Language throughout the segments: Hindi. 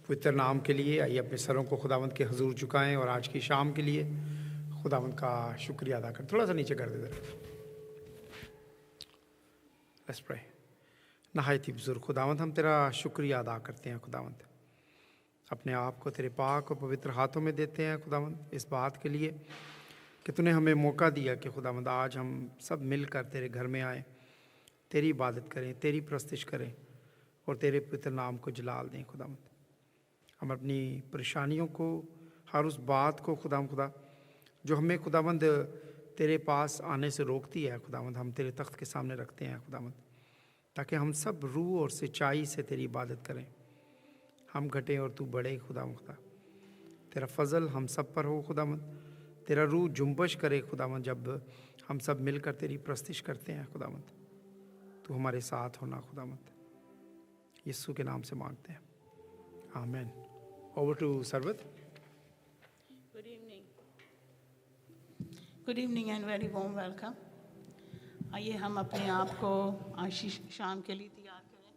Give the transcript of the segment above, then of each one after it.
पवित्र नाम के लिए आइए अपने सरों को खुदावंद के हजूर झुकाएं और आज की शाम के लिए खुदावंद का शुक्रिया अदा करें। थोड़ा सा नीचे कर दे जरा। Let's pray. नहायत ही बुजुर्ग खुदावंद, हम तेरा शुक्रिया अदा करते हैं खुदावंद, अपने आप को तेरे पाक और पवित्र हाथों में देते हैं खुदावंद, इस बात के लिए कि तूने हमें मौका दिया कि खुदावंद आज हम सब मिलकर तेरे घर में आए, तेरी इबादत करें, तेरी प्रस्तिश करें और तेरे पवित्र नाम को जलाल दें खुदावंद। हम अपनी परेशानियों को, हर उस बात को खुदा जो हमें खुदावंद तेरे पास आने से रोकती है खुदावंद, हम तेरे तख्त के सामने रखते हैं खुदावंद, ताकि हम सब रूह और सच्चाई से तेरी इबादत करें। हम घटें और तू बढ़े खुदा। तेरा फजल हम सब पर हो खुदावंद, तेरा रूह जुम्बश करे खुदावंद जब हम सब मिलकर तेरी प्रस्तिश करते हैं खुदावंद। तू हमारे साथ होना खुदावंद, यीशु के नाम से मांगते हैं, आमीन। Over to Sarwat. Good evening and very warm welcome. आइए हम अपने आप को आशीष शाम के लिए तैयार करें।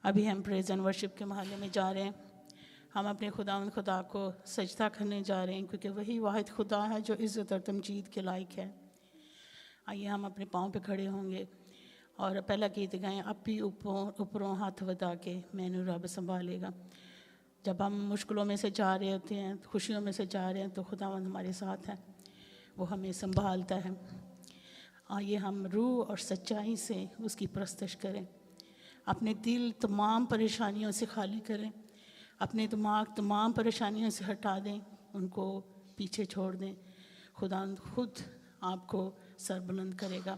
अभी हम प्रेज एंड वर्शिप के महल्ले में जा रहे हैं। हम अपने खुदा को सजदा करने जा रहे हैं, क्योंकि वही वाहिद खुदा है जो इज़्ज़त और तमजीद के लायक है। आइए हम अपने पाँव पे खड़े होंगे और पहला गीत गाएं, अब भी ऊपरों हाथ वधा के मैनू रब संभालेगा। जब हम मुश्किलों में से जा रहे होते हैं, खुशियों में से जा रहे हैं, तो खुदावंद हमारे साथ है, वो हमें संभालता है। आइए हम रूह और सच्चाई से उसकी प्रस्तश करें, अपने दिल तमाम परेशानियों से खाली करें, अपने दिमाग तमाम परेशानियों से हटा दें, उनको पीछे छोड़ दें। खुदावंद खुद आपको सरबुलंद करेगा,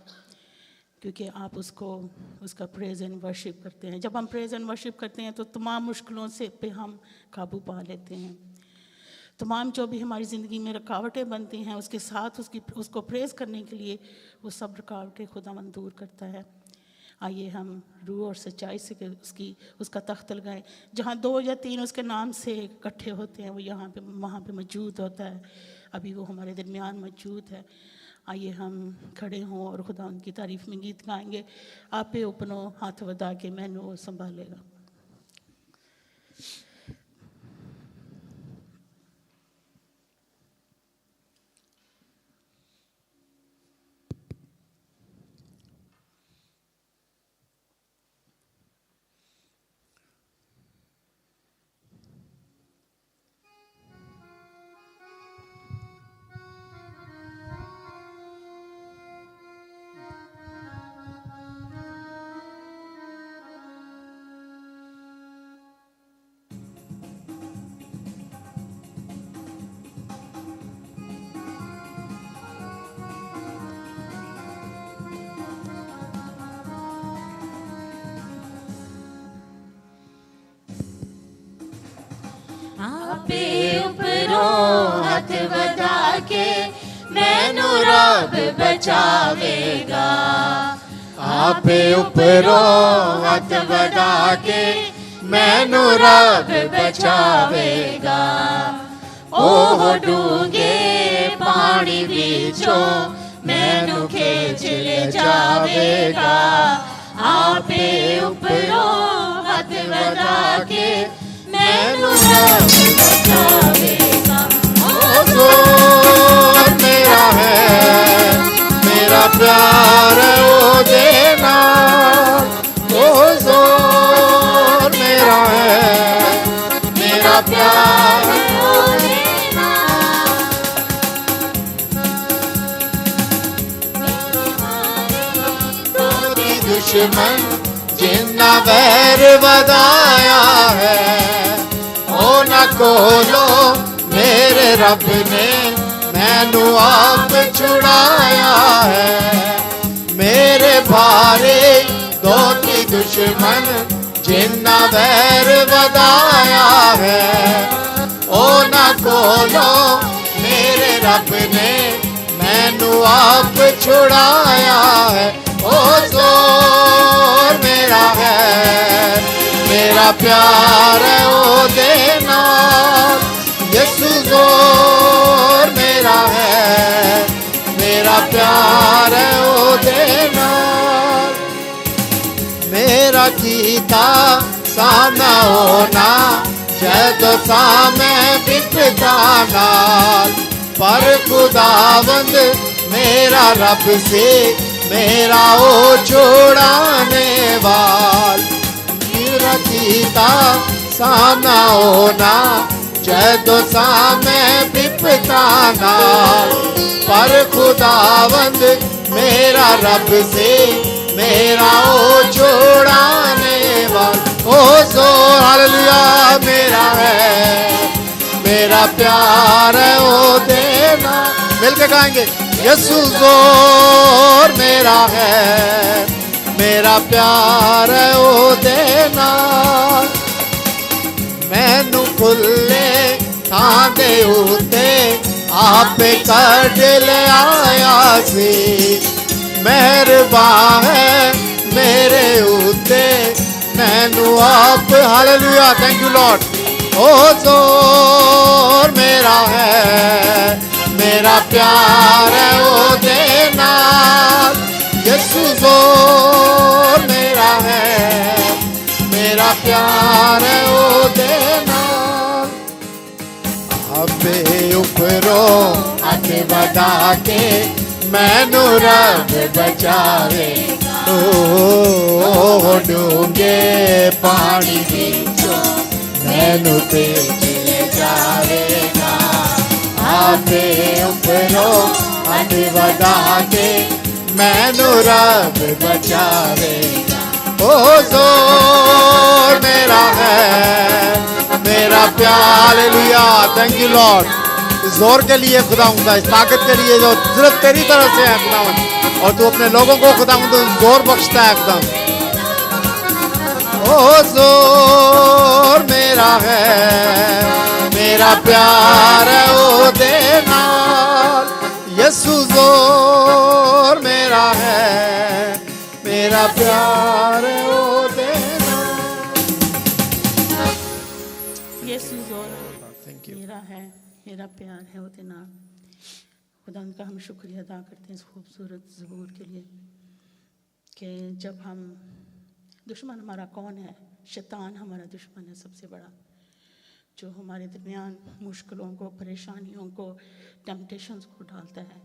क्योंकि आप उसका प्रेज एंड वर्शिप करते हैं। जब हम प्रेज एंड वर्शिप करते हैं तो तमाम मुश्किलों से पे हम काबू पा लेते हैं। तमाम जो भी हमारी ज़िंदगी में रुकावटें बनती हैं, उसके साथ उसको प्रेज़ करने के लिए वो सब रुकावटें खुदावंद दूर करता है। आइए हम रूह और सच्चाई से उसका तख्त लगाएं। जहाँ 2 या 3 उसके नाम से इकट्ठे होते हैं, वो वहाँ पे मौजूद होता है। अभी वो हमारे दरमियान मौजूद है। आइए हम खड़े हों और खुदा उनकी तारीफ़ में गीत गाएंगे, आप पे अपनों हाथ वधा के मैनू संभालेगा। आपे उपरों हाथ वधा के मैनू रब बचावेगा। आपे उपरों हाथ वधा के मैनू रब बचावेगा। ओह डूंगे पानी विचों मैनू खींच ले जावेगा। आपे उपरों हाथ वधा के मैनू रब बचावेगा। ओ जोर मेरा है, मेरा प्यार है ओ देना। ओ जोर मेरा है, मेरा प्यार है ओ देना। मेरे दुश्मन जिन्ना वैर वधाया है, ओ ना कोलो मेरे रब ने मैनू आप छुड़ाया है। मेरे भारे दोती दुश्मन जिन्ना वैर वधाया है, ओ ना कोलो मेरे रब ने मैनू आप छुड़ाया है। ओ जोर मेरा है, मेरा प्यार है ओ देना। यीशु जोर मेरा है, मेरा प्यार है ओ देना। सामना होना जदों सामे बिपता नाल पर खुदावंद मेरा रब से मेरा ओ छुड़ाने वाल मेरा कीता सामना होना जदों सामे बिपता नाल पर खुदावंद मेरा रब से मेरा ओ छुड़ाने वाल ओ जोर हालेलुया मेरा है मेरा प्यार है ओ देना मिलके गाएंगे यीशु जोर मेरा है मेरा प्यार है ओ देना मैनू खुले थां दे उत्ते आपे कढ ले आया सी मेहरबान है मेरे उत्ते मैनू आप हालेलुया थैंक यू लॉर्ड ओ जोर मेरा है मेरा प्यार है ओ देना यीशु जोर मेरा है मेरा प्यार है ओ देना अबे उपरों हाथ बढ़ा के मैनू रब बचावेगा ओ डूंगे पानी विचों मैनू तेज ले जावेगा आपे उपरों हाथ बढ़ा के मैनू रब बचावेगा ओ जोर मेरा है मेरा प्यार हालेलुया थैंक यू लॉर्ड जोर के लिए खुदावंद इस ताकत के लिए जो सिर्फ तेरी तरफ से है खुदावंद और तू अपने लोगों को खुदावंद जोर बख्शता है खुदावंद ओ जोर मेरा है मेरा प्यार है ओ देना यीशु जोर मेरा है मेरा प्यार है ओ देना यीशु जोर मेरा है मेरा प्यार है वो तेना खुदा उनका हम शुक्रिया अदा करते हैं इस खूबसूरत ज़बूर के लिए कि जब हम दुश्मन हमारा कौन है शैतान हमारा दुश्मन है सबसे बड़ा जो हमारे दरमियान मुश्किलों को परेशानियों को टेम्पटेशंस को डालता है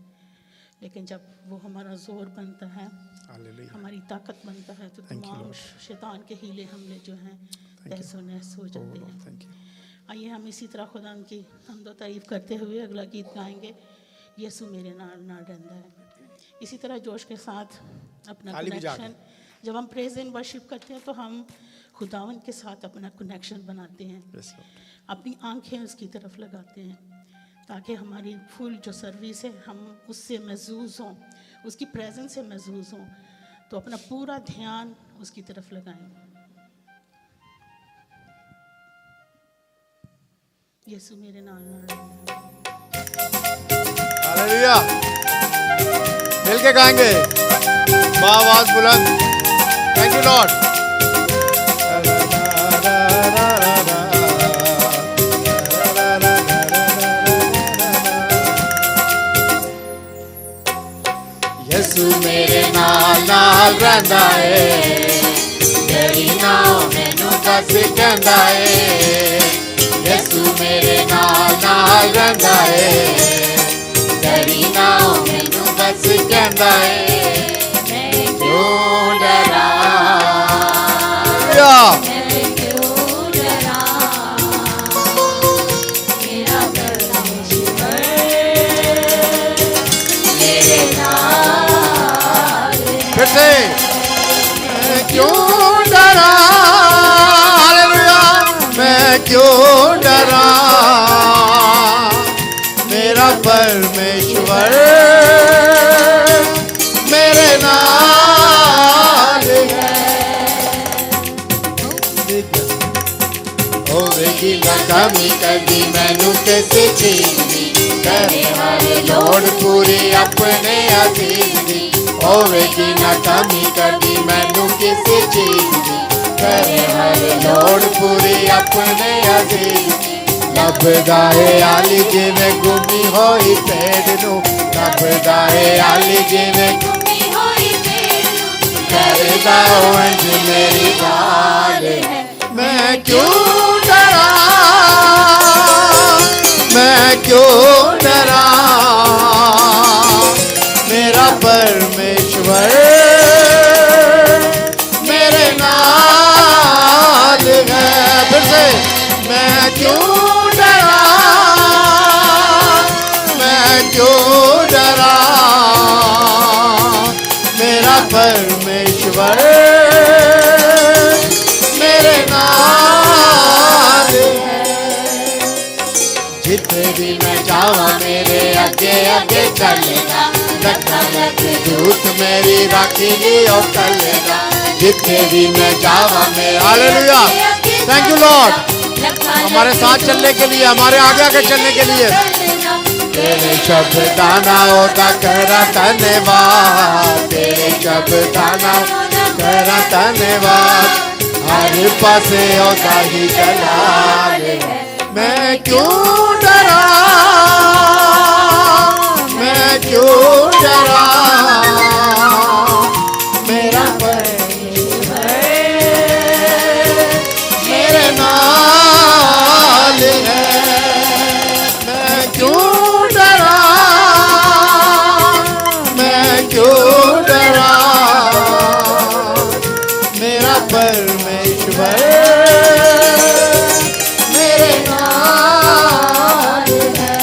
लेकिन जब वो हमारा जोर बनता है हमारी ताकत बनता है तो तमाम शैतान के हीले हमले जो हैं तहस नहस हो जाते हैं आइए हम इसी तरह खुदा की हमदो तारीफ़ करते हुए अगला गीत गाएंगे यीशु मेरे नाल नाल रहंदा है इसी तरह जोश के साथ अपना कनेक्शन जब हम प्रेज एंड वर्शिप करते हैं तो हम खुदावन के साथ अपना कनेक्शन बनाते हैं अपनी आंखें उसकी तरफ लगाते हैं ताकि हमारी फुल जो सर्विस है हम उससे महसूस हों उसकी प्रेजेंस से महसूस हों तो अपना पूरा ध्यान उसकी तरफ लगाएं यीशु मेरे नाल हालेलुया मिलके गाएंगे आवाज बुलंद थैंक यू लॉर्ड यीशु मेरे नाल नाल रहंदा है तेरी नाम मैनू बस कहंदा है यीशु मेरे नाल नाल रहंदा है तेरी नाम मैनू बस कहंदा है मैं क्यों डरा मैं क्यों डरा मेरा परमेश्वर मेरे नाल फिर से मैं क्यों डरा हालेलुया मैं क्यों डरा मेरा परमेश्वर मेरे नाल है होवेगी ना कमी कदी मैनू किसी चीज दी करे हर लोड़ पूरी अपने अजीज दी होवेगी ना कमी कदी मैनू किसी चीज दी करे हर लोड़ पूरी अपने अजीज दी लभदा है आली जिवें गुमी होई पेड़ नू लभदा है आली जिवें गुमी होई पेड़ नू करदा उंज मेरी गाल है मैं क्यों डरा मैं क्यों डरा मेरा परमेश्वर मेरे नाल है फिर से मैं क्यों डरा मैं क्यों डरा मेरा परमेश्वर मेरे नाल है जिथे भी मैं जावा मेरे आगे आगे चलेगा लखा लख दूत मेरी राखी लियो चलेगा जिथे भी मैं जावा मेरे हालेलुया थैंक यू लॉर्ड हमारे साथ चलने के लिए हमारे आगे आगे चलने के लिए तेरे शब्द दाना होता करा धन्यवाद तेरे शब्द दाना करा धन्यवाद हर पासे होता ही जलाल मैं क्यों डरा मैं क्यों डरा मेरा परमेश्वर मेरे नाल है मैं क्यों डरा मैं क्यों डरा मेरा परमेश्वर मेरे नाल है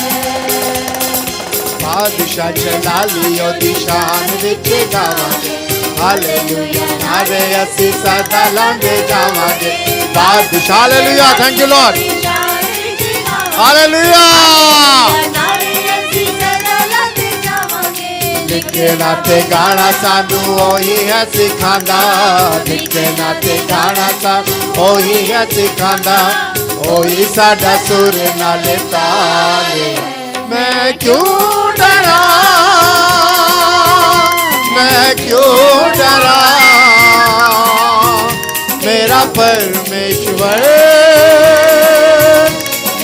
बादशाह चला लियो दिशान विच गावांगे हालेलुया नारे असी सदा लांदे जावांगे बादशाह hallelujah thank you Lord hallelujah लिखना ते गाना सानू ओही है सिखांदा लिखना ते गाना सानू ओही है सिखांदा ओही साडा सुर नाले ताल मैं क्यों डरा मैं क्यों डरा मेरा परमेश्वर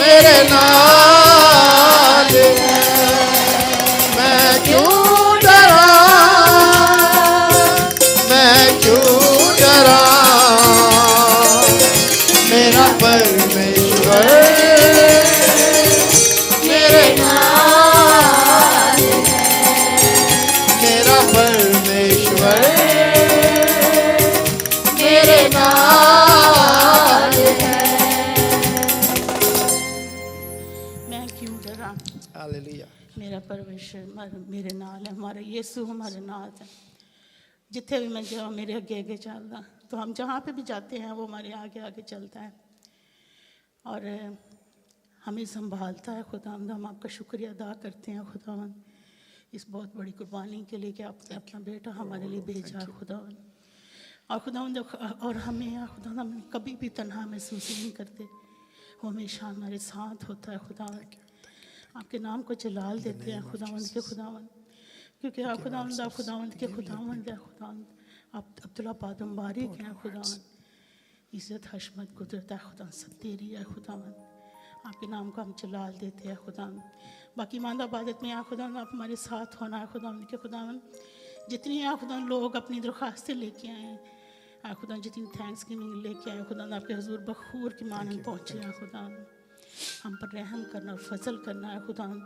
मेरे नाल है मैं क्यों डरा मैं क्यों डरा मेरा परमेश्वर मेरे नाल है मेरा परमेश्वर मेरे नाल है मैं क्यों डरा हालेलुया मेरा परमेश्वर मेरे नाल है हमारा यीशु हमारे नाल है जिथे भी मैं जाऊँ मेरे आगे आगे चलता तो हम जहाँ पे भी जाते हैं वो हमारे आगे आगे चलता है और हमें संभालता है खुदावंद हम आपका शुक्रिया अदा करते हैं खुदावंद इस बहुत बड़ी कुर्बानी के लिए कि आपने अपना बेटा हमारे लिए भेजा है खुदावंद और खुदावंद और हमें खुदावंद हम कभी भी तन्हा महसूस नहीं करते वो हमेशा हमारे साथ होता है खुदावंद आपके नाम को जलाल देते हैं खुदावंद के खुदावंद क्योंकि आप खुदावंद के खुदावंद है खुदावंद आप अब्दुल्ला पादम बारिक हैं खुदावंद इज़्ज़त हशमत कुदरत है खुदा सब तेरी है खुदावंद आपके नाम को हम जलाल देते हैं खुदावंद बाकी ईमान इबादत में या खुदावंद आप हमारे साथ होना है खुदावंद के खुदावंद जितनी या खुदावंद लोग अपनी दरख्वास्तें लेके आए हैं खुदावंद जितनी थैंक्स गिविंग लेके आए खुदावंद आपके हुजूर बखूर की मानन पहुँचे हैं खुदावंद हम पर रहम करना और फजल करना है खुदावंद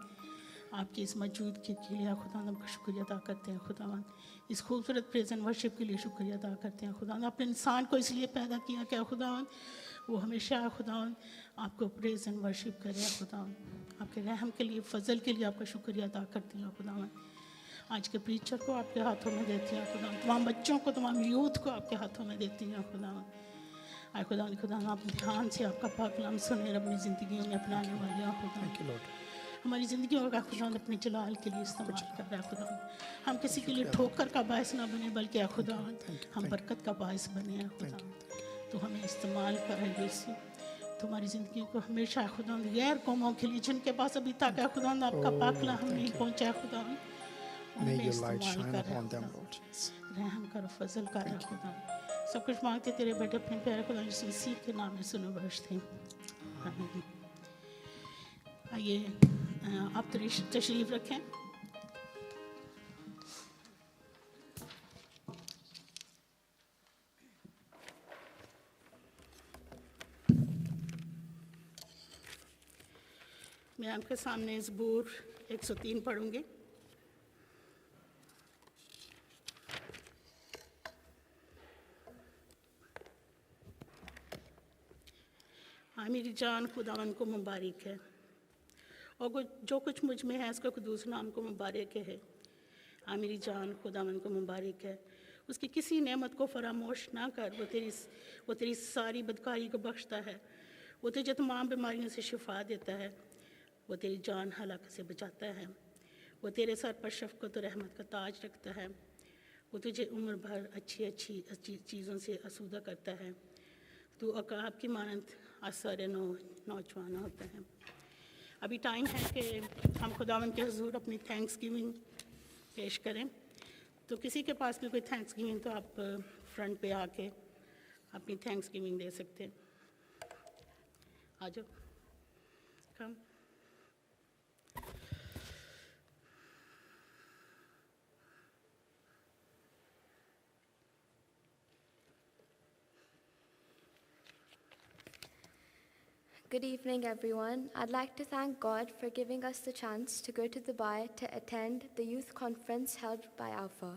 आपकी इस मौजूदगी के लिए खुदावंद हम शुक्रिया अदा करते हैं खुदावंद इस खूबसूरत प्रेज़ एंड वर्शिप के लिए शुक्रिया अदा करते हैं खुदावंद आपने इंसान को इसलिए पैदा किया क्या खुदावंद वो हमेशा खुदावंद आपको प्रेज़ एंड वर्शिप करे खुदावंद आपके रहम के लिए फजल के लिए आपका शुक्रिया अदा करती हैं खुदावंद आज के प्रीचर को आपके हाथों में देती हैं खुदावंद तमाम बच्चों को तमाम यूथ को आपके हाथों में देती हैं खुदावंद आए खुदावंद खुदावंद आप ध्यान से आपका पाक कलाम सुने अपनी ज़िंदगियों में अपनाने वाले हैं खुदावंद हमारी ज़िंदगियों का खुदावंद अपने जलाल के लिए इस्तेमाल कर रहा है खुदावंद हम किसी के लिए ठोकर का बायस ना बने बल्कि खुदावंद हम बरकत का बायस बने हैं खुदावंद तो हमें इस्तेमाल कर यीशु तुम्हारी ज़िंदगी को हमेशा खुदावंद गैर कौमों के लिए जिनके पास अभी तक है खुदावंद आपका पाक कलाम हम नहीं पहुँचा है खुदावंद उनमें इस्तेमाल कर रहे हैं रहम कर फजल कर रहे खुदावंद सब कुछ मांगते तेरे बेटे अपने प्यारे खुदा यीशु मसीह के नाम में सुनो बख्शते हैं आमीन आइए आप तशरीफ़ रखें मैं आपके सामने ज़बूर 103 पढ़ूंगी। हाँ मेरी जान खुदावन को मुबारक है, और जो कुछ मुझ में है उसका कुदूस नाम को मुबारक है। हाँ मेरी जान खुदावन को मुबारक है, उसकी किसी नेमत को फरामोश ना कर। वो तेरी सारी बदकारी को बख्शता है। वो तुझे तमाम बीमारियों से शिफा देता है। वो तेरी जान हलाकत से बचाता है। वो तेरे सर पर शफ़क़त और रहमत का ताज रखता है। वो तुझे उम्र भर अच्छी अच्छी चीज़ों से आसूदा करता है। तू अकाब की मानंद आसार नौजवान होता है। अभी टाइम है कि हम खुदावन के हुजूर अपनी थैंक्स गिविंग पेश करें। तो किसी के पास भी कोई थैंक्स गिविंग तो आप फ्रंट पे आके अपनी थैंक्स गिविंग दे सकते हैं। आ जाओ, कम। Good evening, everyone. I'd like to thank God for giving us the chance to go to Dubai to attend the youth conference held by Alpha.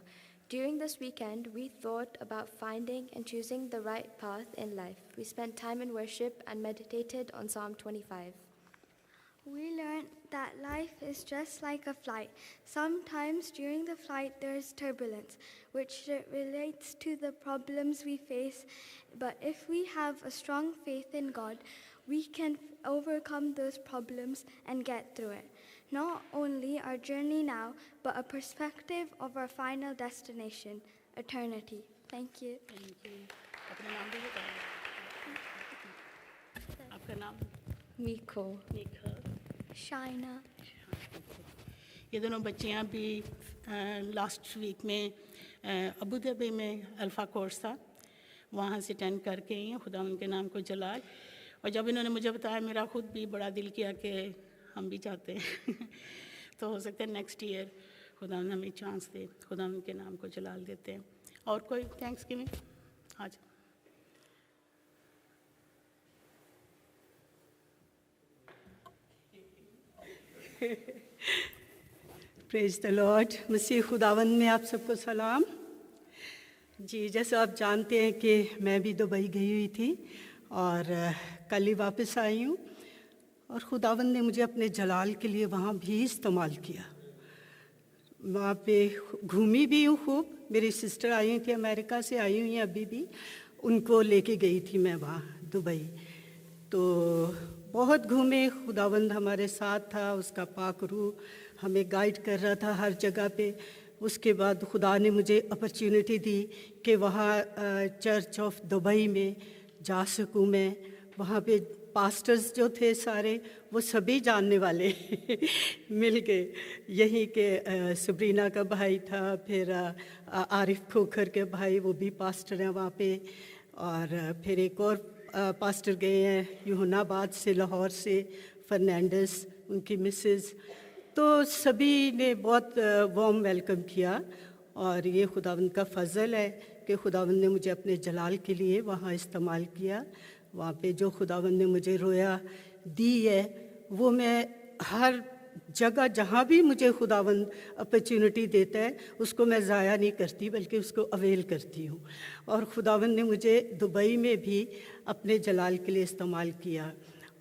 During this weekend, we thought about finding and choosing the right path in life. We spent time in worship and meditated on Psalm 25. We learned that life is just like a flight. Sometimes during the flight there is turbulence, which relates to the problems we face. But if we have a strong faith in God, we can overcome those problems and get through it. Not only our journey now, but a perspective of our final destination, eternity. Thank you. Thank you. अपना नाम भी बताएं। आपका नाम? Miko. निखा। Shaina. ये दोनों बच्चियाँ भी लास्ट वीक में अबू धाबी में अल्फ़ा कोर्स था, वहाँ से अटेंड करके ही हैं। खुदा उनके नाम को जलाल। और जब इन्होंने मुझे बताया, मेरा खुद भी बड़ा दिल किया कि हम भी चाहते हैं तो हो सकता है नेक्स्ट ईयर खुदा हमें चांस दे, खुदा उनके नाम को जलाल देते हैं। और कोई थैंक्स गिविंग? आज प्रेज द लॉर्ड। मसीह खुदावंद में आप सबको सलाम जी। जैसे आप जानते हैं कि मैं भी दुबई गई हुई थी और कल ही वापस आई हूँ, और खुदावंद ने मुझे अपने जलाल के लिए वहाँ भी इस्तेमाल किया। वहाँ पे घूमी भी हूँ खूब। मेरी सिस्टर आई हुई थी, अमेरिका से आई हुई हैं अभी भी, उनको लेके गई थी मैं वहाँ दुबई। तो बहुत घूमे, खुदावंद हमारे साथ था, उसका पाक रूह हमें गाइड कर रहा था हर जगह पे। उसके बाद खुदा ने मुझे अपॉर्चुनिटी दी कि वहाँ चर्च ऑफ दुबई में जा सकूँ मैं। वहाँ पे पास्टर्स जो थे सारे, वो सभी जानने वाले मिल गए। यहीं के सबरीना का भाई था, फिर आरिफ खोखर के भाई, वो भी पास्टर हैं वहाँ पे। और फिर एक और पास्टर गए हैं यूहन्नाबाद से, लाहौर से, फर्नांडिस, उनकी मिसेस। तो सभी ने बहुत वार्म वेलकम किया। और ये खुदावंद का फ़ज़ल है कि खुदावंद ने मुझे अपने जलाल के लिए वहाँ इस्तेमाल किया। वहाँ पे जो खुदावंद ने मुझे रोया दी है, वो मैं हर जगह जहाँ भी मुझे खुदावंद अपॉर्चुनिटी देता है, उसको मैं ज़ाया नहीं करती, बल्कि उसको अवेल करती हूँ। और खुदावंद ने मुझे दुबई में भी अपने जलाल के लिए इस्तेमाल किया।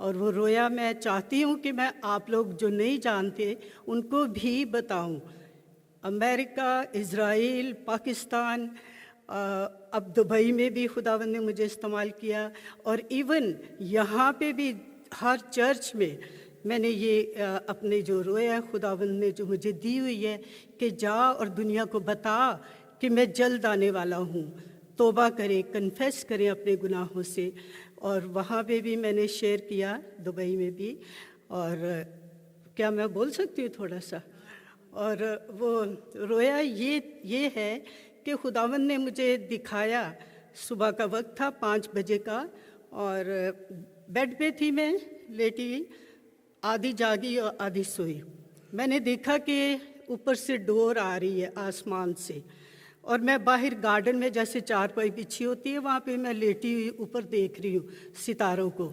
और वो रोया मैं चाहती हूँ कि मैं आप लोग जो नहीं जानते उनको भी बताऊँ। अमेरिका, इज़राइल, पाकिस्तान, अब दुबई में भी खुदावंद ने मुझे इस्तेमाल किया। और इवन यहाँ पे भी हर चर्च में मैंने ये अपने जो रोया खुदावंद ने जो मुझे दी हुई है कि जा और दुनिया को बता कि मैं जल्द आने वाला हूँ, तौबा करें, कन्फेस करें अपने गुनाहों से। और वहाँ पे भी मैंने शेयर किया, दुबई में भी। और क्या मैं बोल सकती हूँ थोड़ा सा? और वो रोया ये है कि खुदावंद ने मुझे दिखाया, सुबह का वक्त था 5 बजे का, और बेड पे थी मैं लेटी, आधी जागी और आधी सोई। मैंने देखा कि ऊपर से डोर आ रही है आसमान से, और मैं बाहर गार्डन में जैसे चारपाई बिछी होती है, वहाँ पे मैं लेटी हुई ऊपर देख रही हूँ सितारों को।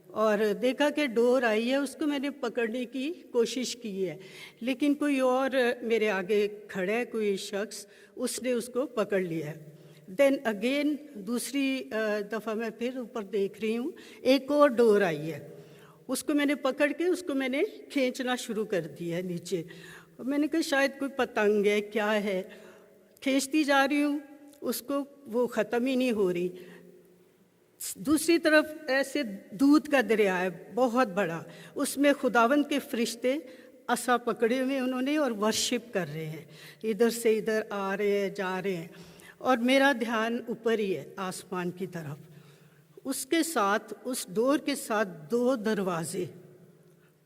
और देखा कि डोर आई है, उसको मैंने पकड़ने की कोशिश की है, लेकिन कोई और मेरे आगे खड़ा है, कोई शख्स, उसने उसको पकड़ लिया है। देन अगेन दूसरी दफ़ा मैं फिर ऊपर देख रही हूँ, एक और डोर आई है, उसको मैंने पकड़ के उसको मैंने खींचना शुरू कर दिया है नीचे। मैंने कहा शायद कोई पतंग है, क्या है, खींचती जा रही हूँ उसको, वो ख़त्म ही नहीं हो रही। दूसरी तरफ ऐसे दूध का दरिया है बहुत बड़ा, उसमें खुदावंद के फरिश्ते असा पकड़े हुए उन्होंने और वर्शिप कर रहे हैं, इधर से इधर आ रहे हैं, जा रहे हैं, और मेरा ध्यान ऊपर ही है आसमान की तरफ। उसके साथ, उस डोर के साथ 2 दरवाजे,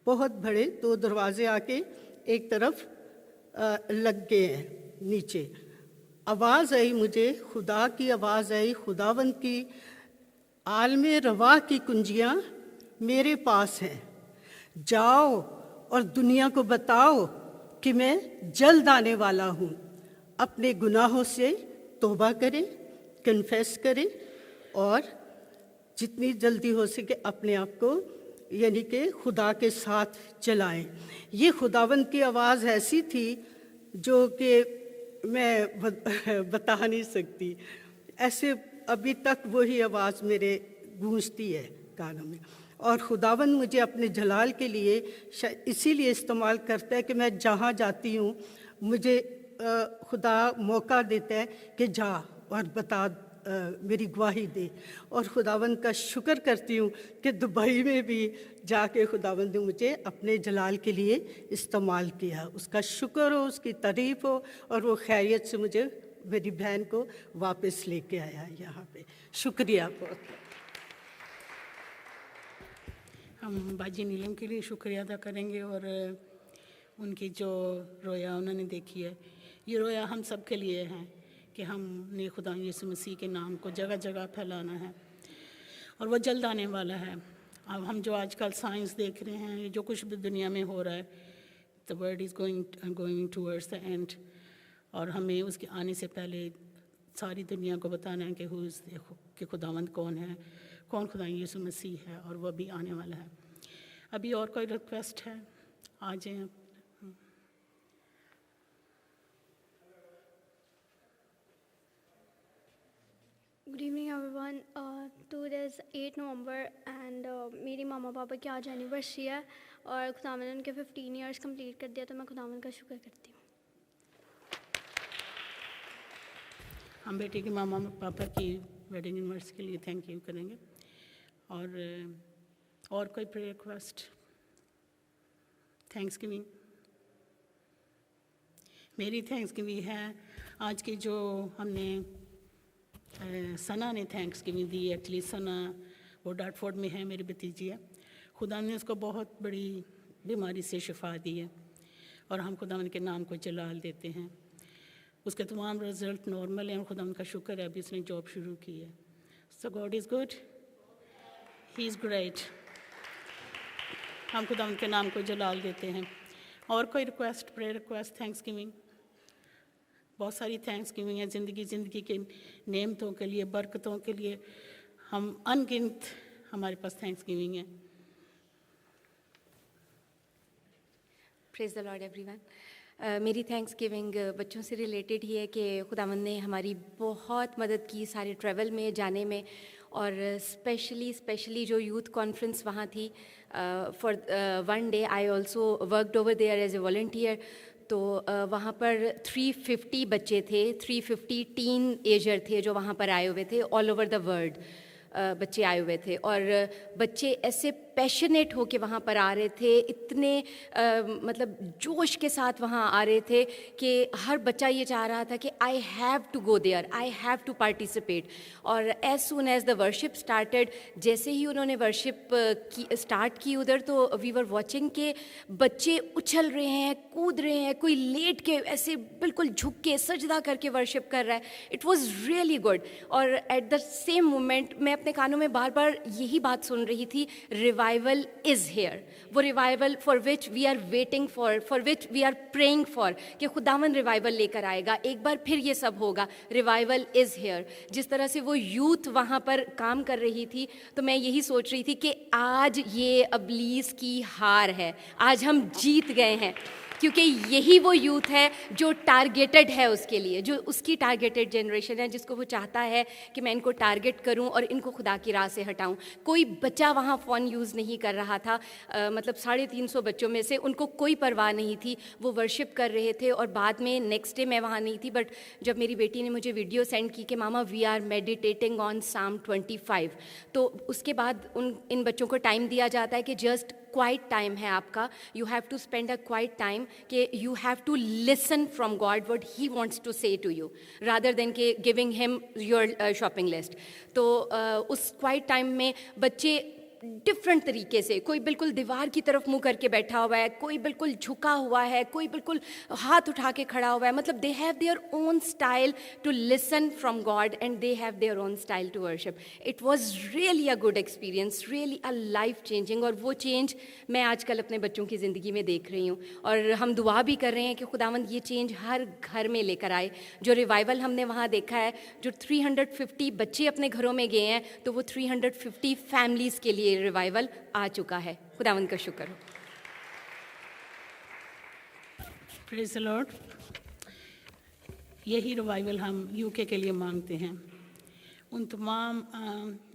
बहुत बड़े 2 दरवाजे आके एक तरफ लग गए हैं नीचे। आवाज़ आई मुझे, खुदा की आवाज़ आई, खुदावंद की, आलमे रवा की कुंजियाँ मेरे पास हैं, जाओ और दुनिया को बताओ कि मैं जल्द आने वाला हूँ। अपने गुनाहों से तौबा करें, कन्फेस करें, और जितनी जल्दी हो सके अपने आप को यानी कि खुदा के साथ चलाएं। ये खुदावंद की आवाज़ ऐसी थी जो कि मैं बता नहीं सकती, ऐसे अभी तक वही आवाज़ मेरे गूंजती है कानों में। और खुदावंद मुझे अपने जलाल के लिए इसीलिए इस्तेमाल करता है कि मैं जहाँ जाती हूँ मुझे खुदा मौका देता है कि जा और बता, मेरी गवाही दे। और खुदावंद का शुक्र करती हूँ कि दुबई में भी जाके खुदावंद ने मुझे अपने जलाल के लिए इस्तेमाल किया। उसका शुक्र हो, उसकी तारीफ़ हो, और वो खैरियत से मुझे, मेरी बहन को वापस लेके आया यहाँ पे। शुक्रिया बहुत। हम बाजी नीलम के लिए शुक्रिया अदा करेंगे, और उनकी जो रोया उन्होंने देखी है, ये रोया हम सब के लिए है कि हमने खुदा यीशु मसीह के नाम को जगह जगह फैलाना है, और वो जल्द आने वाला है। अब हम जो आजकल साइंस देख रहे हैं, जो कुछ भी दुनिया में हो रहा है, the world is going towards the end, और हमें उसके आने से पहले सारी दुनिया को बताना है कि खुदावंद कौन है, कौन खुदा यीशु मसीह है, और वह भी आने वाला है। अभी और कोई रिक्वेस्ट है? आ जाएं। Good evening everyone. Today is 8 November and मेरी मामा पापा की आज एनिवर्सरी है, और खुदावंद ने उनके 15 इयर्स कंप्लीट कर दिया, तो मैं खुदावंद का शुक्र करती हूँ। हम बेटे के मामा पापा की वेडिंग एनिवर्सरी के लिए थैंक यू करेंगे। और कोई प्रेयर रिक्वेस्ट? Thanks giving. मेरी थैंक्स गिविंग है आज की जो हमने सना ने थैंक्स गिविंग दी। एक्चुअली सना वो डार्टफोर्ड में है, मेरी भतीजी है। खुदा ने उसको बहुत बड़ी बीमारी से शिफा दी है, और हम खुदा के नाम को जलाल देते हैं। उसके तमाम रिजल्ट नॉर्मल हैं, और खुदा का शुक्र है अभी उसने जॉब शुरू की है। So God is good, he is great. हम खुदा के नाम को जलाल देते हैं। और कोई request, prayer request, thanks giving? बहुत सारी थैंक्स गिविंग है ज़िंदगी के नेमतों के लिए, बरकतों के लिए, हम अनगिनत हमारे पास थैंक्स गिविंग है। Praise the Lord everyone. मेरी थैंक्स गिविंग बच्चों से रिलेटेड ही है कि खुदावंद ने हमारी बहुत मदद की सारे ट्रैवल में, जाने में, और स्पेशली जो यूथ कॉन्फ्रेंस वहाँ थी for 1 day I also worked over there as a volunteer. तो वहाँ पर 350 बच्चे थे, 350 टीन एजर थे जो वहाँ पर आए हुए थे, ऑल ओवर द वर्ल्ड बच्चे आए हुए थे। और बच्चे ऐसे पैशनेट हो के वहाँ पर आ रहे थे, इतने मतलब जोश के साथ वहाँ आ रहे थे कि हर बच्चा ये चाह रहा था कि I have to go there, I have to participate. और as soon as the worship started, जैसे ही उन्होंने वर्शिप स्टार्ट की उधर, तो वी वर वॉचिंग के बच्चे उछल रहे हैं, कूद रहे हैं, कोई लेट के ऐसे बिल्कुल झुक के सजदा करके वर्शिप कर रहा है। It was really good. और एट द सेम मोमेंट मैं अपने कानों में बार बार यही बात सुन रही थी, रिवाइवल इज़ हेयर, वो revival for which we are waiting for which we are praying for, कि खुदावन रिवाइवल लेकर आएगा, एक बार फिर ये सब होगा। Revival is hair. जिस तरह से वो यूथ वहाँ पर काम कर रही थी, तो मैं यही सोच रही थी कि आज ये इब्लीस की हार है, आज हम जीत गए हैं, क्योंकि यही वो यूथ है जो टारगेटेड है उसके लिए, जो उसकी टारगेटेड जनरेशन है, जिसको वो चाहता है कि मैं इनको टारगेट करूं और इनको खुदा की राह से हटाऊं। कोई बच्चा वहाँ फ़ोन यूज़ नहीं कर रहा था, मतलब 350 बच्चों में से उनको कोई परवाह नहीं थी, वो वर्शिप कर रहे थे। और बाद में नेक्स्ट डे मैं वहाँ नहीं थी, बट जब मेरी बेटी ने मुझे वीडियो सेंड की कि मामा वी आर मेडिटेटिंग ऑन साम 25, तो उसके बाद इन बच्चों को टाइम दिया जाता है कि जस्ट क्वाइट टाइम है आपका, you have to spend a quiet time, कि you have to listen from God what he wants to say to you, rather than के giving him your shopping list. तो उस क्वाइट टाइम में बच्चे डिफरेंट तरीके से, कोई बिल्कुल दीवार की तरफ मुंह करके बैठा हुआ है, कोई बिल्कुल झुका हुआ है, कोई बिल्कुल हाथ उठा के खड़ा हुआ है, मतलब they have their own style to listen from God and they have their own style to worship. It was really a good experience, really a life changing. और वो चेंज मैं आजकल अपने बच्चों की ज़िंदगी में देख रही हूँ, और हम दुआ भी कर रहे हैं कि खुदावंद ये चेंज हर घर में लेकर आए। जो रिवाइवल हमने वहाँ देखा है, जो 350 बच्चे अपने घरों में गए हैं, तो वो 350 फैमिलीज़ के लिए रिवाइवल आ चुका है। खुदावंद का शुक्र हो। Praise the Lord. यही रिवाइवल हम यूके के लिए मांगते हैं। उन तमाम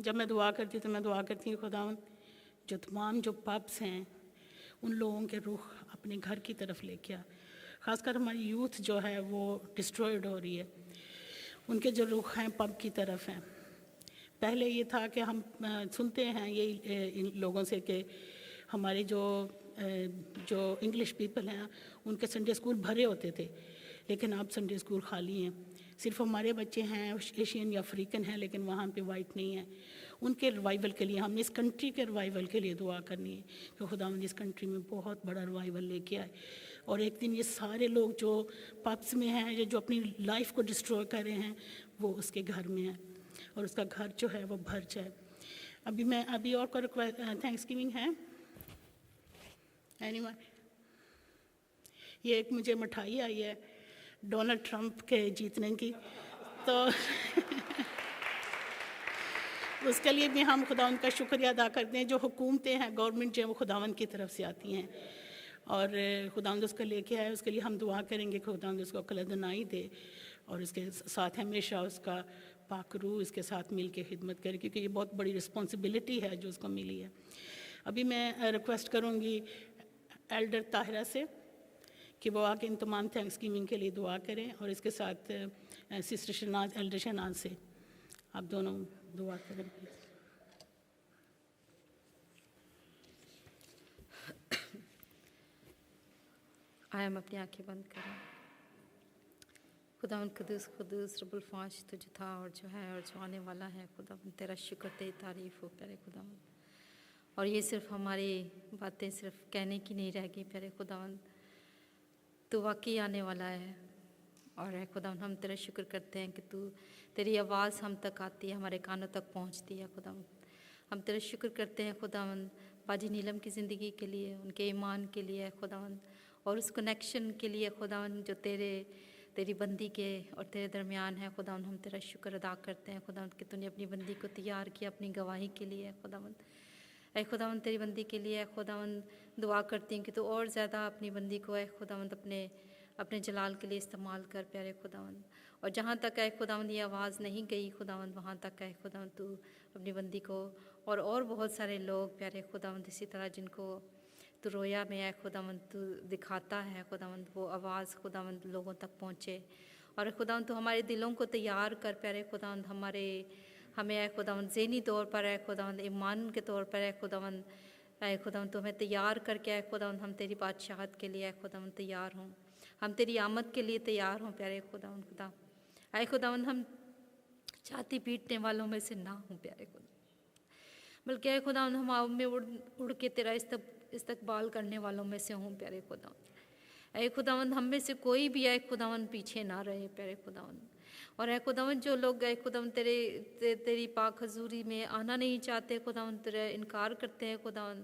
जब मैं दुआ करती हूँ तो मैं दुआ करती हूँ खुदावंद, जो तमाम जो पब्स हैं उन लोगों के रुख अपने घर की तरफ लेके आ। ख़ासकर हमारी यूथ जो है वो डिस्ट्रॉयड हो रही है, उनके जो रुख हैं पब की तरफ हैं। पहले ये था कि हम सुनते हैं यही इन लोगों से कि हमारे जो इंग्लिश पीपल हैं उनके संडे स्कूल भरे होते थे, लेकिन अब संडे स्कूल खाली हैं। सिर्फ हमारे बच्चे हैं एशियन या अफ्रीकन हैं, लेकिन वहाँ पे वाइट नहीं है। उनके रिवाइवल के लिए हमने इस कंट्री के रिवाइवल के लिए दुआ करनी है कि खुदावंद इस कंट्री में बहुत बड़ा रिवाइवल लेके आए, और एक दिन ये सारे लोग जो पब्स में हैं, जो अपनी लाइफ को डिस्ट्रॉय कर रहे हैं, वो उसके घर में हैं और उसका घर जो है वो भर जाए। अभी और को थैंक्स गिविंग है एनीवन? ये एक मुझे मिठाई आई है डोनाल्ड ट्रंप के जीतने की, तो उसके लिए भी हम खुदावंद का शुक्रिया अदा करते हैं। जो हुकूमतें हैं, गवर्नमेंट जो है, वो खुदावंद की तरफ से आती हैं, और खुदावंद उसको लेके आए। उसके लिए हम दुआ करेंगे कि खुदावंद उसको अक्ल-ए-दनाई दे, और उसके साथ हमेशा उसका पाकरू इसके साथ मिल के खिदमत करे, क्योंकि ये बहुत बड़ी रिस्पॉन्सिबिलिटी है जो उसको मिली है। अभी मैं रिक्वेस्ट करूँगी एल्डर ताहिरा से कि वो आके इन तमाम थैंक्स गिविंग के लिए दुआ करें, और इसके साथ सिस्टर शहनाज, एल्डर शहनाज से आप दोनों दुआ करें प्लीज़। हम अपनी आंखें बंद करें। खुदावंद कुदूस कुदूस रब्बुल फाश तो जो था और जो है और जो आने वाला है, खुदावंद तेरा शुक्र ते तारीफ़ हो प्यारे खुदावंद। और ये सिर्फ हमारी बातें सिर्फ कहने की नहीं रह गई प्यारे खुदावंद, तू वाकई आने वाला है। और है खुदावंद, हम तेरा शुक्र करते हैं कि तू तेरी आवाज़ हम तक आती है, हमारे कानों तक पहुंचती है खुदावंद। हम तेरा शुक्र करते हैं खुदावंद बाजी नीलम की ज़िंदगी के लिए, उनके ईमान के लिए खुदावंद, और उस कनेक्शन के लिए खुदावंद जो तेरी बंदी के और तेरे दरमियान है खुदावंद। हम तेरा शुक्र अदा करते हैं खुदावंद कि तूने अपनी बंदी को तैयार किया अपनी गवाही के लिए खुदावंद। ऐ खुदावंद तेरी बंदी के लिए खुदावंद दुआ करती हूँ कि तू और ज़्यादा अपनी बंदी को खुदावंद अपने जलाल के लिए इस्तेमाल कर प्यारे खुदावंद। और जहाँ तक है खुदावंद ये आवाज़ नहीं गई खुदावंद, वहाँ तक है खुदावंद तू अपनी बंदी को और बहुत सारे लोग प्यारे खुदावंद इसी तरह जिनको तू रोया में है खुदावंद तू दिखाता है खुदावंद, वो आवाज़ खुदावंद लोगों तक पहुँचे। और खुदावंद तू हमारे दिलों को तैयार कर प्यारे खुदावंद, हमें है खुदावंद ज़हनी तौर पर है खुदावंद, ईमान के तौर पर है खुदावंद, ऐ खुदावंद तो हमें तैयार करके है खुदावंद हम तेरी बादशाहत के लिए है खुदावंद तैयार हों, हम तेरी आमद के लिए तैयार हों प्यारे खुदावंद। खुदा ऐ खुदावंद हम छाती पीटने वालों में से ना हों प्यारे खुदा, बल्कि ऐ खुदावंद हम आव में उड़ के तेरा इस्तकबाल करने वालों में से हों प्यारे खुदावंद। ऐ खुदावंद हम में से कोई भी है खुदावंद पीछे ना रहे प्यारे खुदावंद। और है खुदावन जो लोग है खुदावन तेरी पाक हजूरी में आना नहीं चाहते, खुदावन तेरा इनकार करते हैं खुदावन,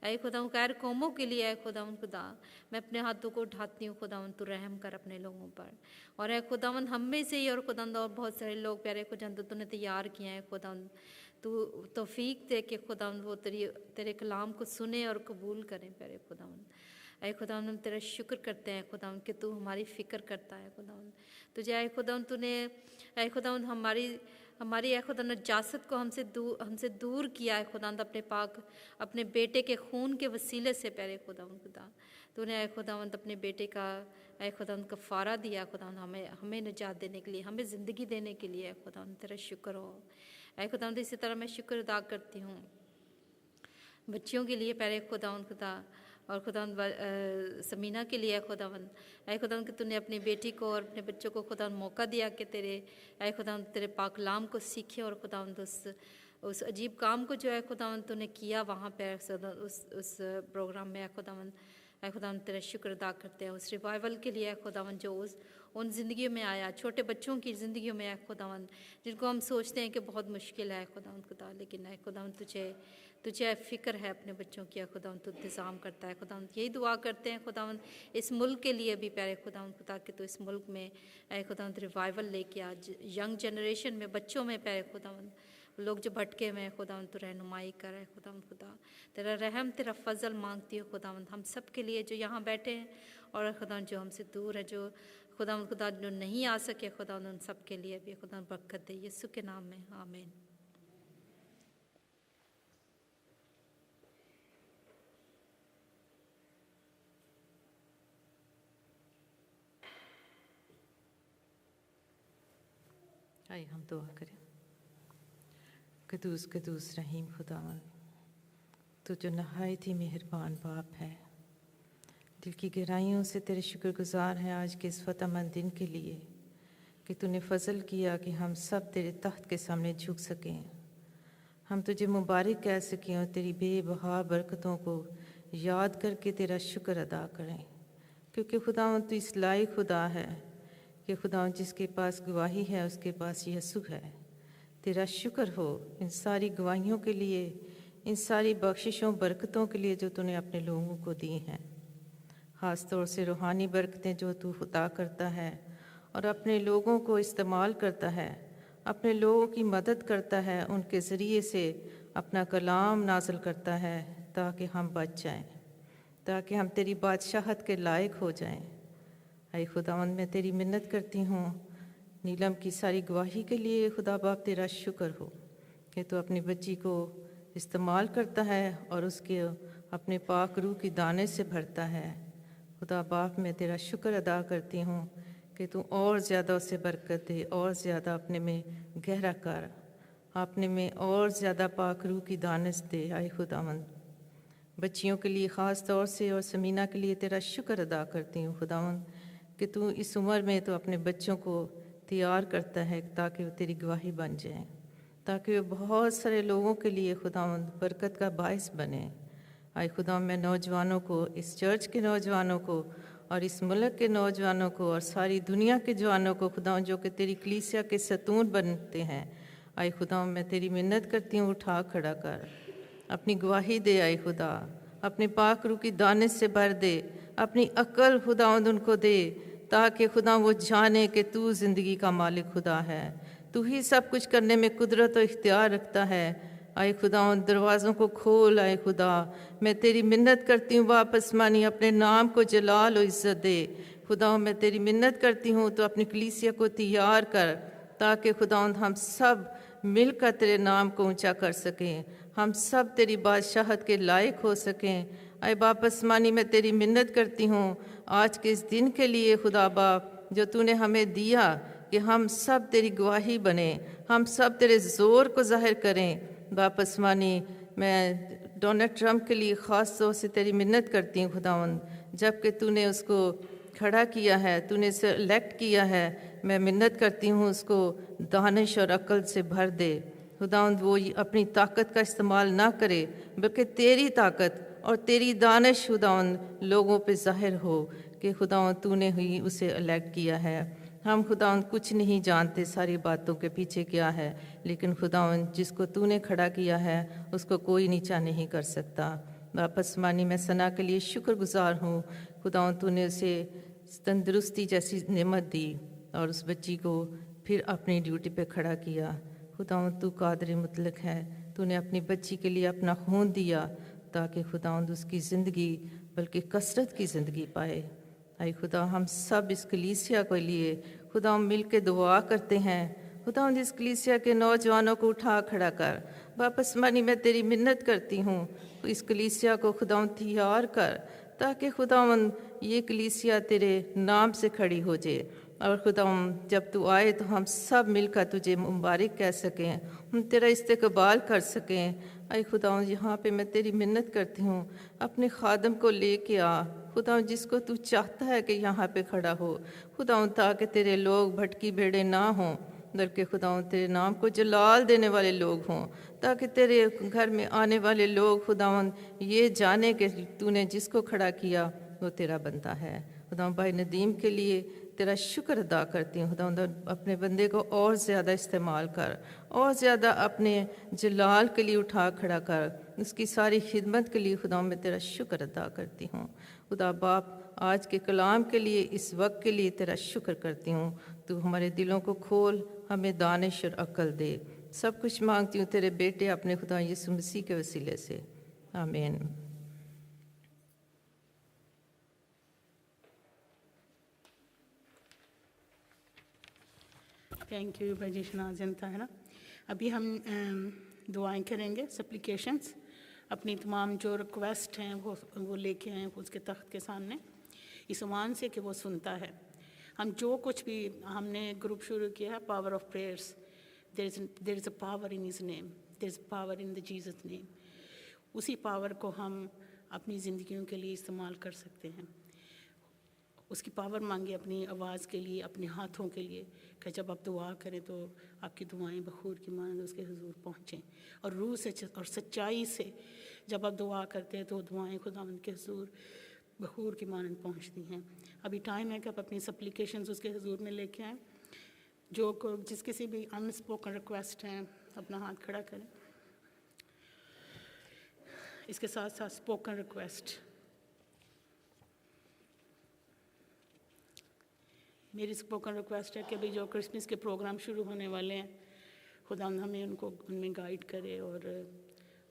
ऐ खुदावन गैर कौमों के लिए है खुदावन खुदा मैं अपने हाथों को उठाती हूँ खुदावन, तू रहम कर अपने लोगों पर। और है खुदावन हम में से ही और खुदावन और बहुत सारे लोग प्यारे खुदावन तूने तैयार किए हैं खुदावन, तू तौफीक दे के खुदावन वो तेरे कलाम को सुने और कबूल करें प्यारे खुदावन। ऐ खुदावन हम तेरा शुक्र करते हैं खुदावन कि तू हमारी फ़िक्र करता है खुदावन। तुझे ऐ खुदावन तूने ऐ खुदावन हमारी ऐ खुदा नजासत को हमसे दूर किया है खुदावन अपने बेटे के खून के वसीले से प्यारे खुदावन खुदा। तूने ऐ खुदावन अपने बेटे का ऐ खुदावन कफ़ारा दिया खुदावन हमें निजात देने के लिए, हमें ज़िंदगी देने के लिए। खुदावन तेरा शुक्र हो। ऐ खुदावन इसी तरह मैं शुक्र अदा करती हूँ बच्चियों के लिए प्यारे खुदावन खुदा, और खुदावन समीना के लिए खुदावन। ऐ खुदावन कि तूने अपनी बेटी को और अपने बच्चों को खुदावन मौका दिया कि ऐ खुदावन तेरे पाक कलाम को सीखे, और खुदावन उस अजीब काम को जो है खुदावन तूने किया वहाँ पे उस प्रोग्राम में खुदावन। ऐ खुदावन तेरा शुक्र अदा करते हैं उस रिवाइवल के लिए खुदावन जो उन ज़िंदगियों में आया, छोटे बच्चों की ज़िंदगियों में है खुदावन, जिनको हम सोचते हैं कि बहुत मुश्किल है खुदावन खुदा, लेकिन है खुदावन तुझे फ़िक्र है अपने बच्चों की खुदावन, तू इंतज़ाम करता है खुदावन। यही दुआ करते हैं खुदावन इस मुल्क के लिए भी प्यारे खुदावन खुदा कि तू इस मुल्क में ऐ खुदावन रिवाइवल लेके आ, यंग जनरेशन में बच्चों में प्यारे खुदावन लोग जो भटके हुए हैं खुदावन तू रहनुमाई कर है खुदावन खुदा। तेरा रहम तेरा फजल मांगती हो खुदावन हम सब के लिए जो यहाँ बैठे हैं, और खुदावन जो हमसे दूर है, जो खुदावन खुदा जो नहीं आ सके खुदावन उन सब के लिए भी खुदावन बरकत दे, यीशु के नाम में आमीन। आइए हम दुआ करें। कदूस कदूस रहीम खुदावन, तो जो नहायत ही मेहरबान बाप है, दिल की गहराइयों से तेरे शुक्रगुजार हैं आज के इस फतहमंद दिन के लिए कि तूने फजल किया कि हम सब तेरे तख्त के सामने झुक सकें, हम तुझे मुबारक कह सकें और तेरी बेबहा बरकतों को याद करके तेरा शुक्र अदा करें। क्योंकि खुदावन तू इस लायक खुदा है कि खुदावन जिसके पास गवाही है उसके पास यीशु है। तेरा शुक्र हो इन सारी गवाहियों के लिए, इन सारी बख्शिशों बरकतों के लिए जो तूने अपने लोगों को दी हैं, ख़ास तौर से रूहानी बरकतें जो तू अता करता है और अपने लोगों को इस्तेमाल करता है, अपने लोगों की मदद करता है, उनके ज़रिए से अपना कलाम नाज़िल करता है ताकि हम बच जाएं, ताकि हम तेरी बादशाहत के लायक हो जाएं। ऐ खुदावंद मैं तेरी मिन्नत करती हूँ नीलम की सारी गवाही के लिए। खुदा बाप तेरा शुक्र हो कि तू अपनी बच्ची को इस्तेमाल करता है और उसके अपने पाक रूह की दाने से भरता है। खुदा बाप मैं तेरा शुक्र अदा करती हूँ कि तू और ज़्यादा उसे बरकत दे, और ज़्यादा अपने में गहरा कर, अपने में और ज़्यादा पाक रूह की दानश दे। आए खुदावंद बच्चियों के लिए ख़ास तौर से और समीना के लिए तेरा शुक्र अदा करती हूँ खुदावंद कि तू इस उम्र में तो अपने बच्चों को तैयार करता है ताकि वो तेरी गवाही बन जाएं, ताकि वो बहुत सारे लोगों के लिए खुदावंद बरकत का बायस बने। आए खुदावंद मैं नौजवानों को, इस चर्च के नौजवानों को और इस मुल्क के नौजवानों को और सारी दुनिया के जवानों को खुदावंद जो कि तेरी कलीसिया के सतून बनते हैं, आए खुदावंद मैं तेरी मिन्नत करती हूँ उठा खड़ा कर, अपनी गवाही दे। आए खुदा अपने पाक रूह की दानिश से भर दे, अपनी अक्ल खुदावंद उनको दे ताकि खुदा वो जाने कि तू ज़िंदगी का मालिक खुदा है, तू ही सब कुछ करने में कुदरत और इख्तियार रखता है। आए खुदा उन दरवाज़ों को खोल। आए खुदा मैं तेरी मिन्नत करती हूँ वापस मानी अपने नाम को जलाल और इज़्ज़त दे। खुदा मैं तेरी मिन्नत करती हूँ तो अपनी कलीसिया को तैयार कर ताकि खुदा हम सब मिलकर तेरे नाम को ऊंचा कर सकें, हम सब तेरी बादशाहत के लायक हो सकें। आए वापस मानी मैं तेरी मिन्नत करती हूँ आज के इस दिन के लिए खुदा बाप जो तूने हमें दिया कि हम सब तेरी गवाही बने, हम सब तेरे ज़ोर को ज़ाहिर करें। वापस मानी मैं डोनाल्ड ट्रंप के लिए ख़ास तौर से तेरी मिन्नत करती हूँ खुदावंद, जबकि तूने उसको खड़ा किया है, तूने इसे इलेक्ट किया है, मैं मिन्नत करती हूँ उसको दानिश और अक्ल से भर दे। खुदावंद वो अपनी ताकत का इस्तेमाल ना करे बल्कि तेरी ताकत और तेरी दानिश खुदावंद लोगों पे ज़ाहिर हो कि खुदावंद तूने ही उसे इलेक्ट किया है। हम खुदावंद कुछ नहीं जानते सारी बातों के पीछे क्या है, लेकिन खुदावंद जिसको तूने खड़ा किया है उसको कोई नीचा नहीं कर सकता। वापस मानी मैं सना के लिए शुक्रगुजार हूँ। खुदावंद तूने उसे तंदुरुस्ती जैसी नेमत दी और उस बच्ची को फिर अपनी ड्यूटी पे खड़ा किया। खुदावंद तू कादर मुतलक है, तूने अपनी बच्ची के लिए अपना खून दिया ताकि खुदावंद उसकी ज़िंदगी बल्कि कसरत की ज़िंदगी पाए। आई खुदा हम सब इस कलीसिया के लिए खुदा मिल के दुआ करते हैं। खुदा इस कलीसिया के नौजवानों को उठा खड़ा कर। वापस मानी मैं तेरी मिन्नत करती हूँ, इस कलीसिया को खुदा तैयार कर ताकि खुदावंद ये कलीसिया तेरे नाम से खड़ी हो जाए और खुदावंद जब तू आए तो हम सब मिलकर तुझे मुबारक कह सकें, हम तेरा इस्तकबाल कर सकें। आई खुदावंद यहाँ पे मैं तेरी मिन्नत करती हूँ, अपने खादम को लेके आ खुदावंद, जिसको तू चाहता है कि यहाँ पे खड़ा हो खुदावंद, ताकि तेरे लोग भटकी भेड़े ना हों बल्कि खुदावंद तेरे नाम को जलाल देने वाले लोग हों, ताकि तेरे घर में आने वाले लोग खुदावंद ये जाने कि तूने जिसको खड़ा किया वो तेरा बंदा है। खुदावंद भाई नदीम के लिए तेरा शुक्र अदा करती हूँ। खुदावंद अपने बंदे को और ज़्यादा इस्तेमाल कर, और ज़्यादा अपने जलाल के लिए उठा खड़ा कर, उसकी सारी खिदमत के लिए खुदावंद मैं तेरा शुक्र अदा करती हूँ। खुदा बाप आज के कलाम के लिए इस वक्त के लिए तेरा शुक्र करती हूँ। तू हमारे दिलों को खोल, हमें दानिश और अक्ल दे। सब कुछ मांगती हूँ तेरे बेटे अपने खुदा यीशु मसीह के वसीले से, आमीन। थैंक यू भाई जनता है ना। अभी हम दुआएं करेंगे, सप्लिकेशंस, अपनी तमाम जो रिक्वेस्ट हैं वो लेके आए उसके तख्त के सामने इस उमान से कि वो सुनता है। हम जो कुछ भी हमने ग्रुप शुरू किया है, power of prayers, there is a power in his name, there is power in the Jesus name. उसी पावर को हम अपनी ज़िंदगियों के लिए इस्तेमाल कर सकते हैं। उसकी पावर मांगे अपनी आवाज़ के लिए, अपने हाथों के लिए, कि जब आप दुआ करें तो आपकी दुआएं बखूर की मानद उसके हुजूर पहुँचें। और रूह से और सच्चाई से जब आप दुआ करते हैं तो दुआएं खुदावंद के हुजूर बखूर की मानद पहुँचती हैं। अभी टाइम है कि आप अपनी सप्लिकेशंस उसके हुजूर में लेके आएँ। जिस किसी भी अनस्पोकन रिक्वेस्ट हैं अपना हाथ खड़ा करें। इसके साथ साथ स्पोकन रिक्वेस्ट, मेरी स्पोकन रिक्वेस्ट है कि अभी जो क्रिसमस के प्रोग्राम शुरू होने वाले हैं, खुदा हमें उनमें गाइड करे और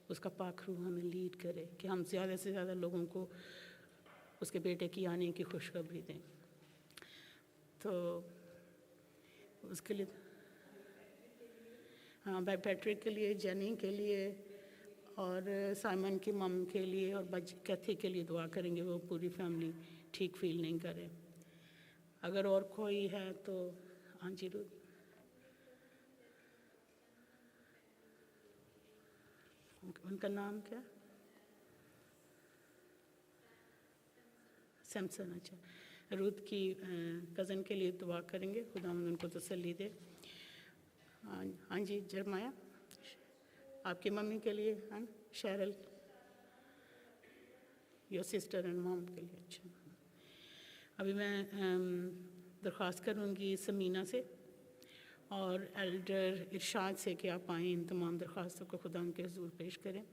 उसका पाक रूह हमें लीड करे कि हम ज़्यादा से ज़्यादा लोगों को उसके बेटे की आने की खुशखबरी दें। तो उसके लिए हाँ, भाई पैट्रिक के लिए, जेनी के लिए और साइमन की मम के लिए और कैथी के लिए दुआ करेंगे, वो पूरी फैमिली ठीक फील नहीं करे। अगर और कोई है तो हाँ जी रूद। उनका नाम क्या? सैमसन। अच्छा, रूद की कज़न के लिए दुआ करेंगे, खुदा उनको तसल्ली दे। हाँ जी जरमाया, आपकी मम्मी के लिए, हाँ शैरल, योर सिस्टर एंड मॉम के लिए। अच्छा, अभी मैं दरख्वास्त करूँगी समीना से और एल्डर इरशाद से कि आप आएँ, इन तमाम दरख्वास्तों को खुदा के हुजूर पेश करें।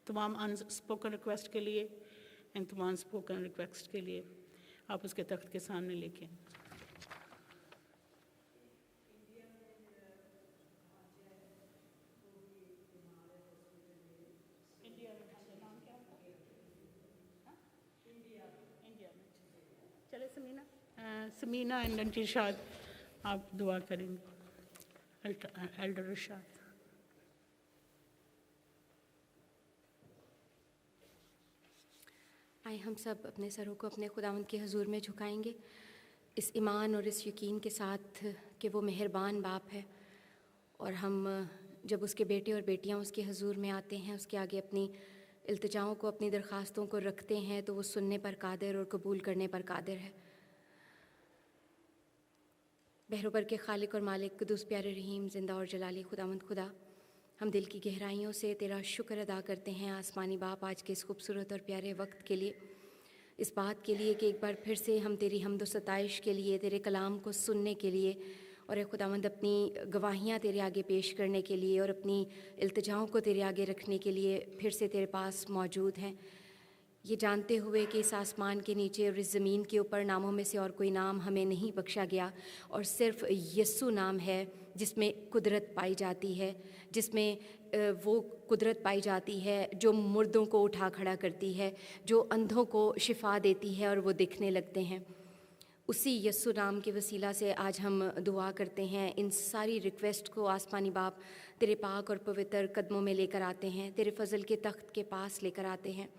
तमाम अनस्पोकन रिक्वेस्ट के लिए, इन तमाम स्पोकन रिक्वेस्ट के लिए आप उसके तख्त के सामने लेके आएँ। चले समीना एंड इरशाद आप दुआ करेंगे। एल्डर इरशाद। आए हम सब अपने सरों को अपने खुदावंद के हुजूर में झुकाएंगे, इस ईमान और इस यकीन के साथ कि वो मेहरबान बाप है, और हम जब उसके बेटे और बेटियां उसके हुजूर में आते हैं, उसके आगे अपनी इल्तिजाओं को, अपनी दरख्वास्तों को रखते हैं, तो वो सुनने पर कादिर और कबूल करने पर कादिर है। बहरोबर के खालिक और मालिक, कुदूस प्यारे रहीम, ज़िंदा और जलाली खुदावंद खुदा, हम दिल की गहराइयों से तेरा शुक्र अदा करते हैं आसमानी बाप आज के इस खूबसूरत और प्यारे वक्त के लिए इस बात के लिए कि एक बार फिर से हम तेरी हमद व सताइश के लिए, तेरे कलाम को सुनने के लिए और खुदावंद अपनी गवाहियाँ तेरे आगे पेश करने के लिए और अपनी इल्तिजाओं को तेरे आगे रखने के लिए फिर से तेरे पास मौजूद हैं। ये जानते हुए कि इस आसमान के नीचे और इस ज़मीन के ऊपर नामों में से और कोई नाम हमें नहीं बख्शा गया और सिर्फ़ यस्सु नाम है जिसमें कुदरत पाई जाती है, जिसमें वो कुदरत पाई जाती है जो मुर्दों को उठा खड़ा करती है, जो अंधों को शिफा देती है और वो दिखने लगते हैं। उसी यस्सु नाम के वसीला से आज हम दुआ करते हैं। इन सारी रिक्वेस्ट को आसमानी बाप तेरे पाक और पवित्र कदमों में लेकर आते हैं, तेरे फजल के तख्त के पास लेकर आते हैं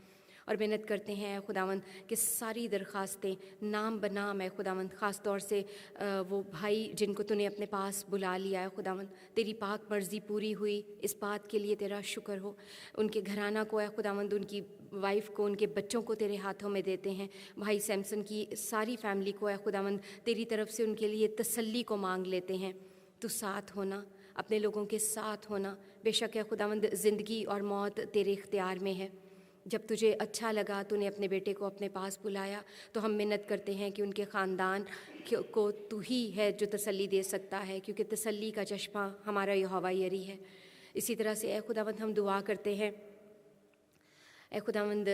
और मेहनत करते हैं खुदावंद कि सारी दरख्वास्तें नाम बनाम है खुदावंद, ख़ास तौर से वो भाई जिनको तूने अपने पास बुला लिया है खुदावंद, तेरी पाक मर्ज़ी पूरी हुई, इस बात के लिए तेरा शुक्र हो। उनके घराना को है खुदावंद, उनकी वाइफ को, उनके बच्चों को तेरे हाथों में देते हैं। भाई सैमसन की सारी फैमिली को है खुदावंद, तेरी तरफ से उनके लिए तसल्ली को मांग लेते हैं। तू साथ होना, अपने लोगों के साथ होना। बेशक है खुदावंद, ज़िंदगी और मौत तेरे इख्तियार में है। जब तुझे अच्छा लगा तूने अपने बेटे को अपने पास बुलाया, तो हम मिन्नत करते हैं कि उनके ख़ानदान को तू ही है जो तसल्ली दे सकता है, क्योंकि तसल्ली का चश्मा हमारा यहोवा यरी है। इसी तरह से ए खुदावंद हम दुआ करते हैं ए खुदावंद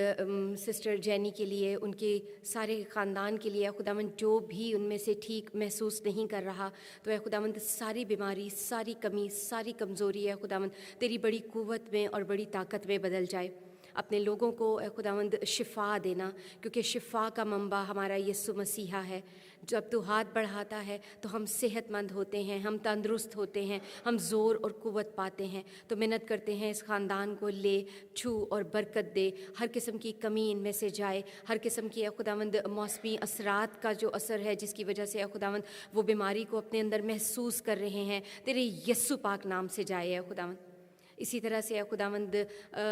सिस्टर जैनी के लिए, उनके सारे ख़ानदान के लिए। खुदावंद जो भी उनमें से ठीक महसूस नहीं कर रहा, तो ए खुदावंद सारी बीमारी, सारी कमी, सारी कमज़ोरी है खुदावंद तेरी बड़ी क़ुव्वत में और बड़ी ताकत में बदल जाए। अपने लोगों को खुदावंद शिफ़ा देना, क्योंकि शिफ़ा का मंबा हमारा यीशु मसीहा है। जब तू हाथ बढ़ाता है तो हम सेहतमंद होते हैं, हम तंदुरुस्त होते हैं, हम ज़ोर और क़ुव्वत पाते हैं। तो मिन्नत करते हैं इस ख़ानदान को ले, छू और बरकत दे, हर किस्म की कमी इनमें से जाए, हर किस्म की खुदावंद मौसमी असरात का जो असर है जिसकी वजह से खुदावंद वो बीमारी को अपने अंदर महसूस कर रहे हैं, तेरे यस्सु पाक नाम से जाए खुदावंद। इसी तरह से खुदावंद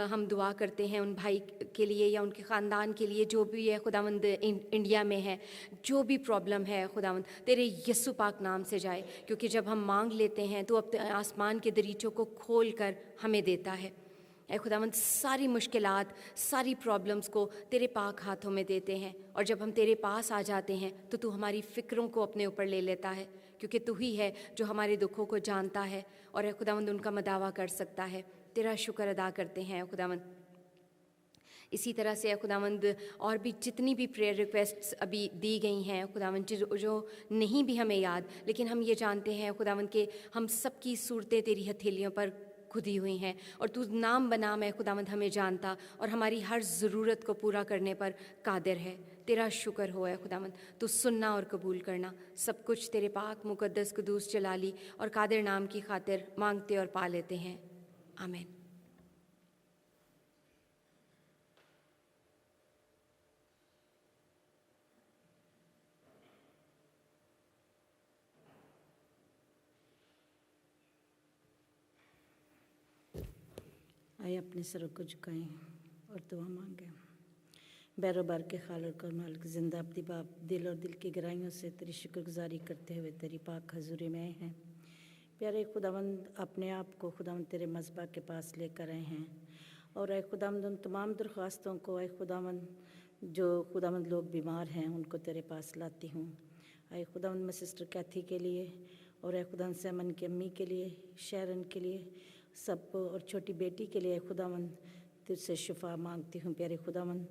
हम दुआ करते हैं उन भाई के लिए या उनके ख़ानदान के लिए जो भी है खुदावंद इंडिया में है, जो भी प्रॉब्लम है खुदावंद तेरे यस्सु पाक नाम से जाए, क्योंकि जब हम मांग लेते हैं तो अपने आसमान के दरीचों को खोल कर हमें देता है। ए खुदावंद सारी मुश्किलात, सारी प्रॉब्लम्स को तेरे पाक हाथों में देते हैं, और जब हम तेरे पास आ जाते हैं तो तू हमारी फ़िक्रों को अपने ऊपर ले लेता है, क्योंकि तू ही है जो हमारे दुखों को जानता है और खुदावंद उनका मदावा कर सकता है। तेरा शुक्र अदा करते हैं खुदावंद। इसी तरह से खुदावंद और भी जितनी भी प्रेयर रिक्वेस्ट्स अभी दी गई हैं खुदावंद, जो नहीं भी हमें याद, लेकिन हम ये जानते हैं खुदावंद के हम सबकी सूरतें तेरी हथेलियों पर खुदी हुई हैं, और तू नाम बनाम है खुदावंद हमें जानता और हमारी हर ज़रूरत को पूरा करने पर कादिर है। तेरा शुक्र हो है खुदावंद, तू सुनना और कबूल करना। सब कुछ तेरे पाक मुकद्दस कुदूस जलाली और कादिर नाम की खातिर मांगते और पा लेते हैं, आमीन। आइए अपने सरों को झुकाएं और दुआ मांगें। बैरोबार के खालिक और मालिक जिंदा अपनी बाप दिल और दिल की गहराइयों से तेरी शुक्रगुजारी करते हुए तेरी पाक हजूरी में आए हैं। प्यारे खुदावंद, अपने आप को खुदावंद तेरे मज़बा के पास लेकर आए हैं, और ऐ खुदावंद उन तमाम दरख्वास्तों को ऐ खुदावंद जो खुदावंद लोग बीमार हैं उनको तेरे पास लाती हूँ। ऐ खुदावंद मैं सिस्टर कैथी के लिए और ऐ खुदावंद सैमन की अम्मी के लिए, शैरन के लिए, सब और छोटी बेटी के लिए खुदावंद तुझसे शिफा मांगती हूँ। प्यारे खुदावंद,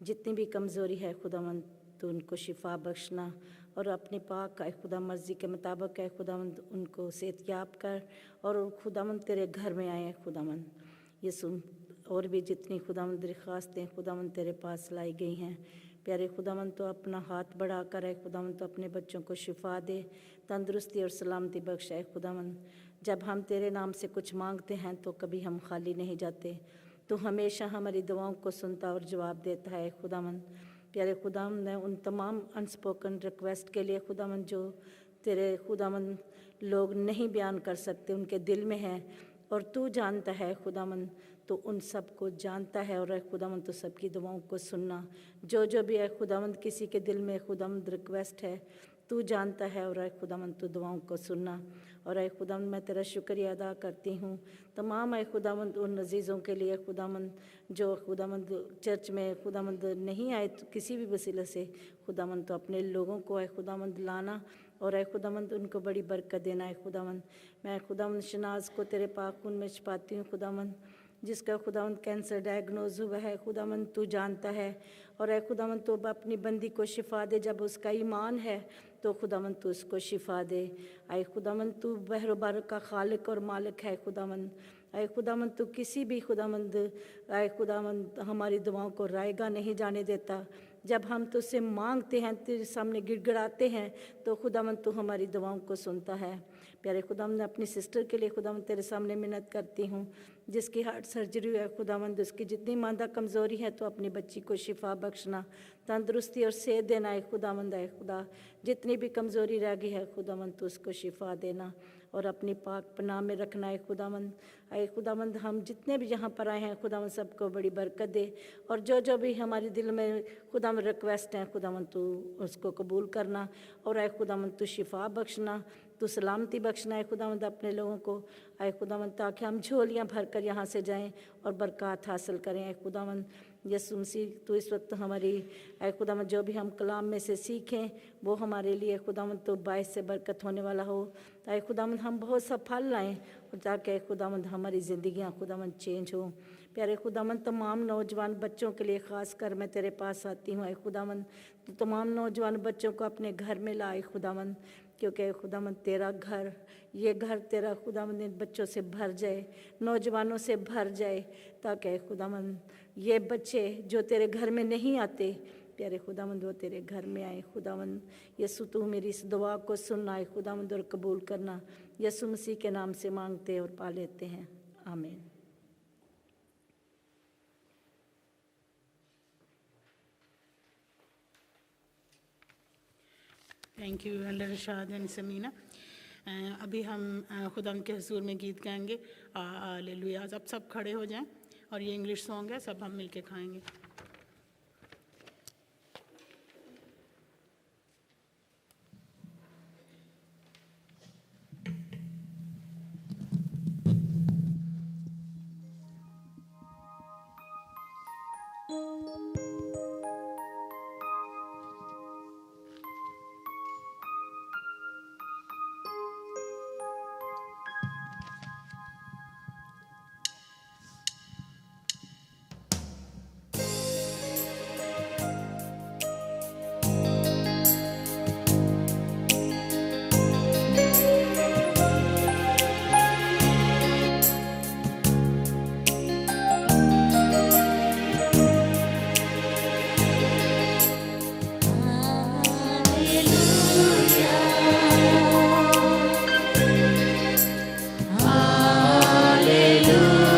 जितनी भी कमज़ोरी है खुदावंद तो उनको शिफा बख्शना और अपने पाक का खुदा मर्ज़ी के मुताबिक है खुदावंद उनको सेहतयाब कर, और खुदावंद तेरे घर में आए खुदावंद। ये सुन और भी जितनी खुदावंद दरख्वास्तें खुदावंद तेरे पास लाई गई हैं, प्यारे खुदावंद तो अपना हाथ बढ़ा कर है खुदावंद तो अपने बच्चों को शिफा दे, तंदुरुस्ती और सलामती बख्श है खुदावंद। जब हम तेरे नाम से कुछ मांगते हैं तो कभी हम खाली नहीं जाते, तो हमेशा हमारी दुआओं को सुनता और जवाब देता है खुदावंद। प्यारे खुदावंद ने उन तमाम अनस्पोकन रिक्वेस्ट के लिए खुदावंद जो तेरे खुदावंद लोग नहीं बयान कर सकते, उनके दिल में है और तू जानता है खुदावंद, तो उन सब को जानता है और खुदावंद तो सबकी दुआओं को सुनना। जो भी है खुदावंद किसी के दिल में खुदावंद रिक्वेस्ट है तू जानता है। और ऐ खुदावंद तू दुआओं को सुनना। और ऐ खुदावंद मैं तेरा शुक्रिया अदा करती हूँ तमाम ऐ खुदावंद उन अजीज़ों के लिए खुदावंद जो खुदावंद चर्च में खुदावंद नहीं आए तो किसी भी वसीले से खुदावंद तो अपने लोगों को ऐ खुदावंद लाना और ऐ खुदावंद उनको बड़ी बरकत देना है खुदावंद। मैं खुदावंद शनाज को तेरे पाक खून में छुपाती हूँ खुदावंद, जिसका खुदावंद कैंसर डायग्नोज हुआ है खुदावंद तू जानता है। और ऐ खुदावंद तो अपनी बंदी को शिफा दे, जब उसका ईमान है तो खुदावंद तू उसको शिफा दे। ऐ खुदावंद तू बहरो बार का खालिक और मालिक है खुदावंद। ऐ खुदावंद तू किसी भी खुदावंद ऐ खुदावंद हमारी दुआओं को रायगा नहीं जाने देता। जब हम तुझसे मांगते हैं, तेरे सामने गिड़गिड़ाते हैं, तो खुदावंद तू हमारी दुआओं को सुनता है। प्यारे खुदावंद अपनी सिस्टर के लिए खुदावंद तेरे सामने मिन्नत करती हूँ, जिसकी हार्ट सर्जरी है खुदावंद, उसकी जितनी मादा कमज़ोरी है तो अपनी बच्ची को शिफा बख्शना, तंदुरुस्ती और सेहत देना है खुदावंद। है खुदा जितनी भी कमज़ोरी रह गई है खुदावंद तो उसको शिफा देना और अपनी पाक पनाह में रखना है खुदावंद। ऐ खुदावंद हम जितने भी यहाँ पर आए हैं खुदावंद सबको बड़ी बरकत दे। और जो जो भी हमारे दिल में खुदावंद रिक्वेस्ट हैं खुदावंद तू उसको कबूल करना। और ऐ खुदावंद तू शिफा बख्शना, तू सलामती बख्शना है खुदावंद अपने लोगों को। ऐ खुदावंद ताकि हम झोलियाँ भर कर यहाँ से जाएँ और बरकत हासिल करें। ऐ खुदावंद यीशु मसीह तू इस वक्त हमारी ऐ खुदावंद जो भी हम कलाम में से सीखें वो हमारे लिए खुदावंद तो बायस से बरकत होने वाला हो। ऐ खुदावंद हम बहुत सा फल लाएँ और ताकि खुदावंद हमारी ज़िंदगियाँ खुदावंद चेंज हो। प्यारे खुदावंद तमाम नौजवान बच्चों के लिए ख़ास कर मैं तेरे पास आती हूँ। ऐ खुदावंद तो तमाम नौजवान बच्चों को अपने घर में लाए खुदावंद, क्योंकि खुदावंद तेरा घर, ये घर तेरा खुदावंद इन बच्चों से भर जाए, नौजवानों से भर जाए, ताकि खुदावंद ये बच्चे जो तेरे घर में नहीं आते प्यारे खुदावंद वो तेरे घर में आए खुदावंद। यीशु तू मेरी इस दुआ को सुनना है खुदावंद और कबूल करना। यीशु मसीह के नाम से मांगते और पा लेते हैं, आमीन। Thank you elder Irshad and Sameena. अभी हम खुदा के हुजूर में गीत गाएंगे हालेलुया। अब सब खड़े हो जाएं और ये इंग्लिश सॉन्ग है, सब हम मिलके खाएंगे। Hallelujah.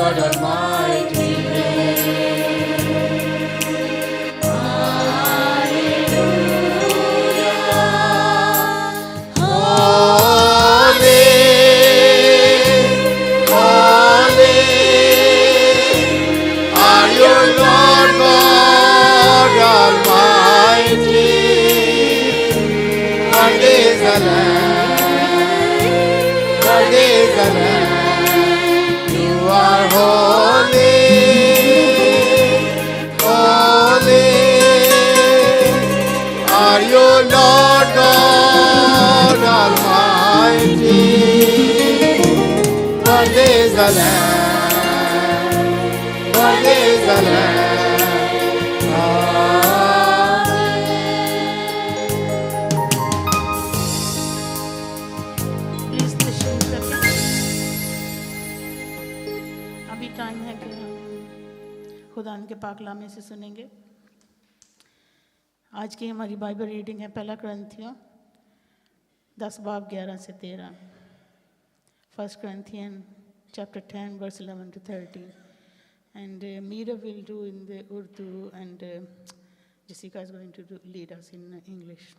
God Almighty प्लीज तशरीफ रखें। अभी टाइम है कि हम खुदा के पाकलामे से सुनेंगे। आज की हमारी बाइबल रीडिंग है पहला करंथियों 10 बाब 11 से 13, 1 Corinthians chapter 10 verse 11 to 13, and Meera will do in the Urdu, and Jessica is going to lead us in English.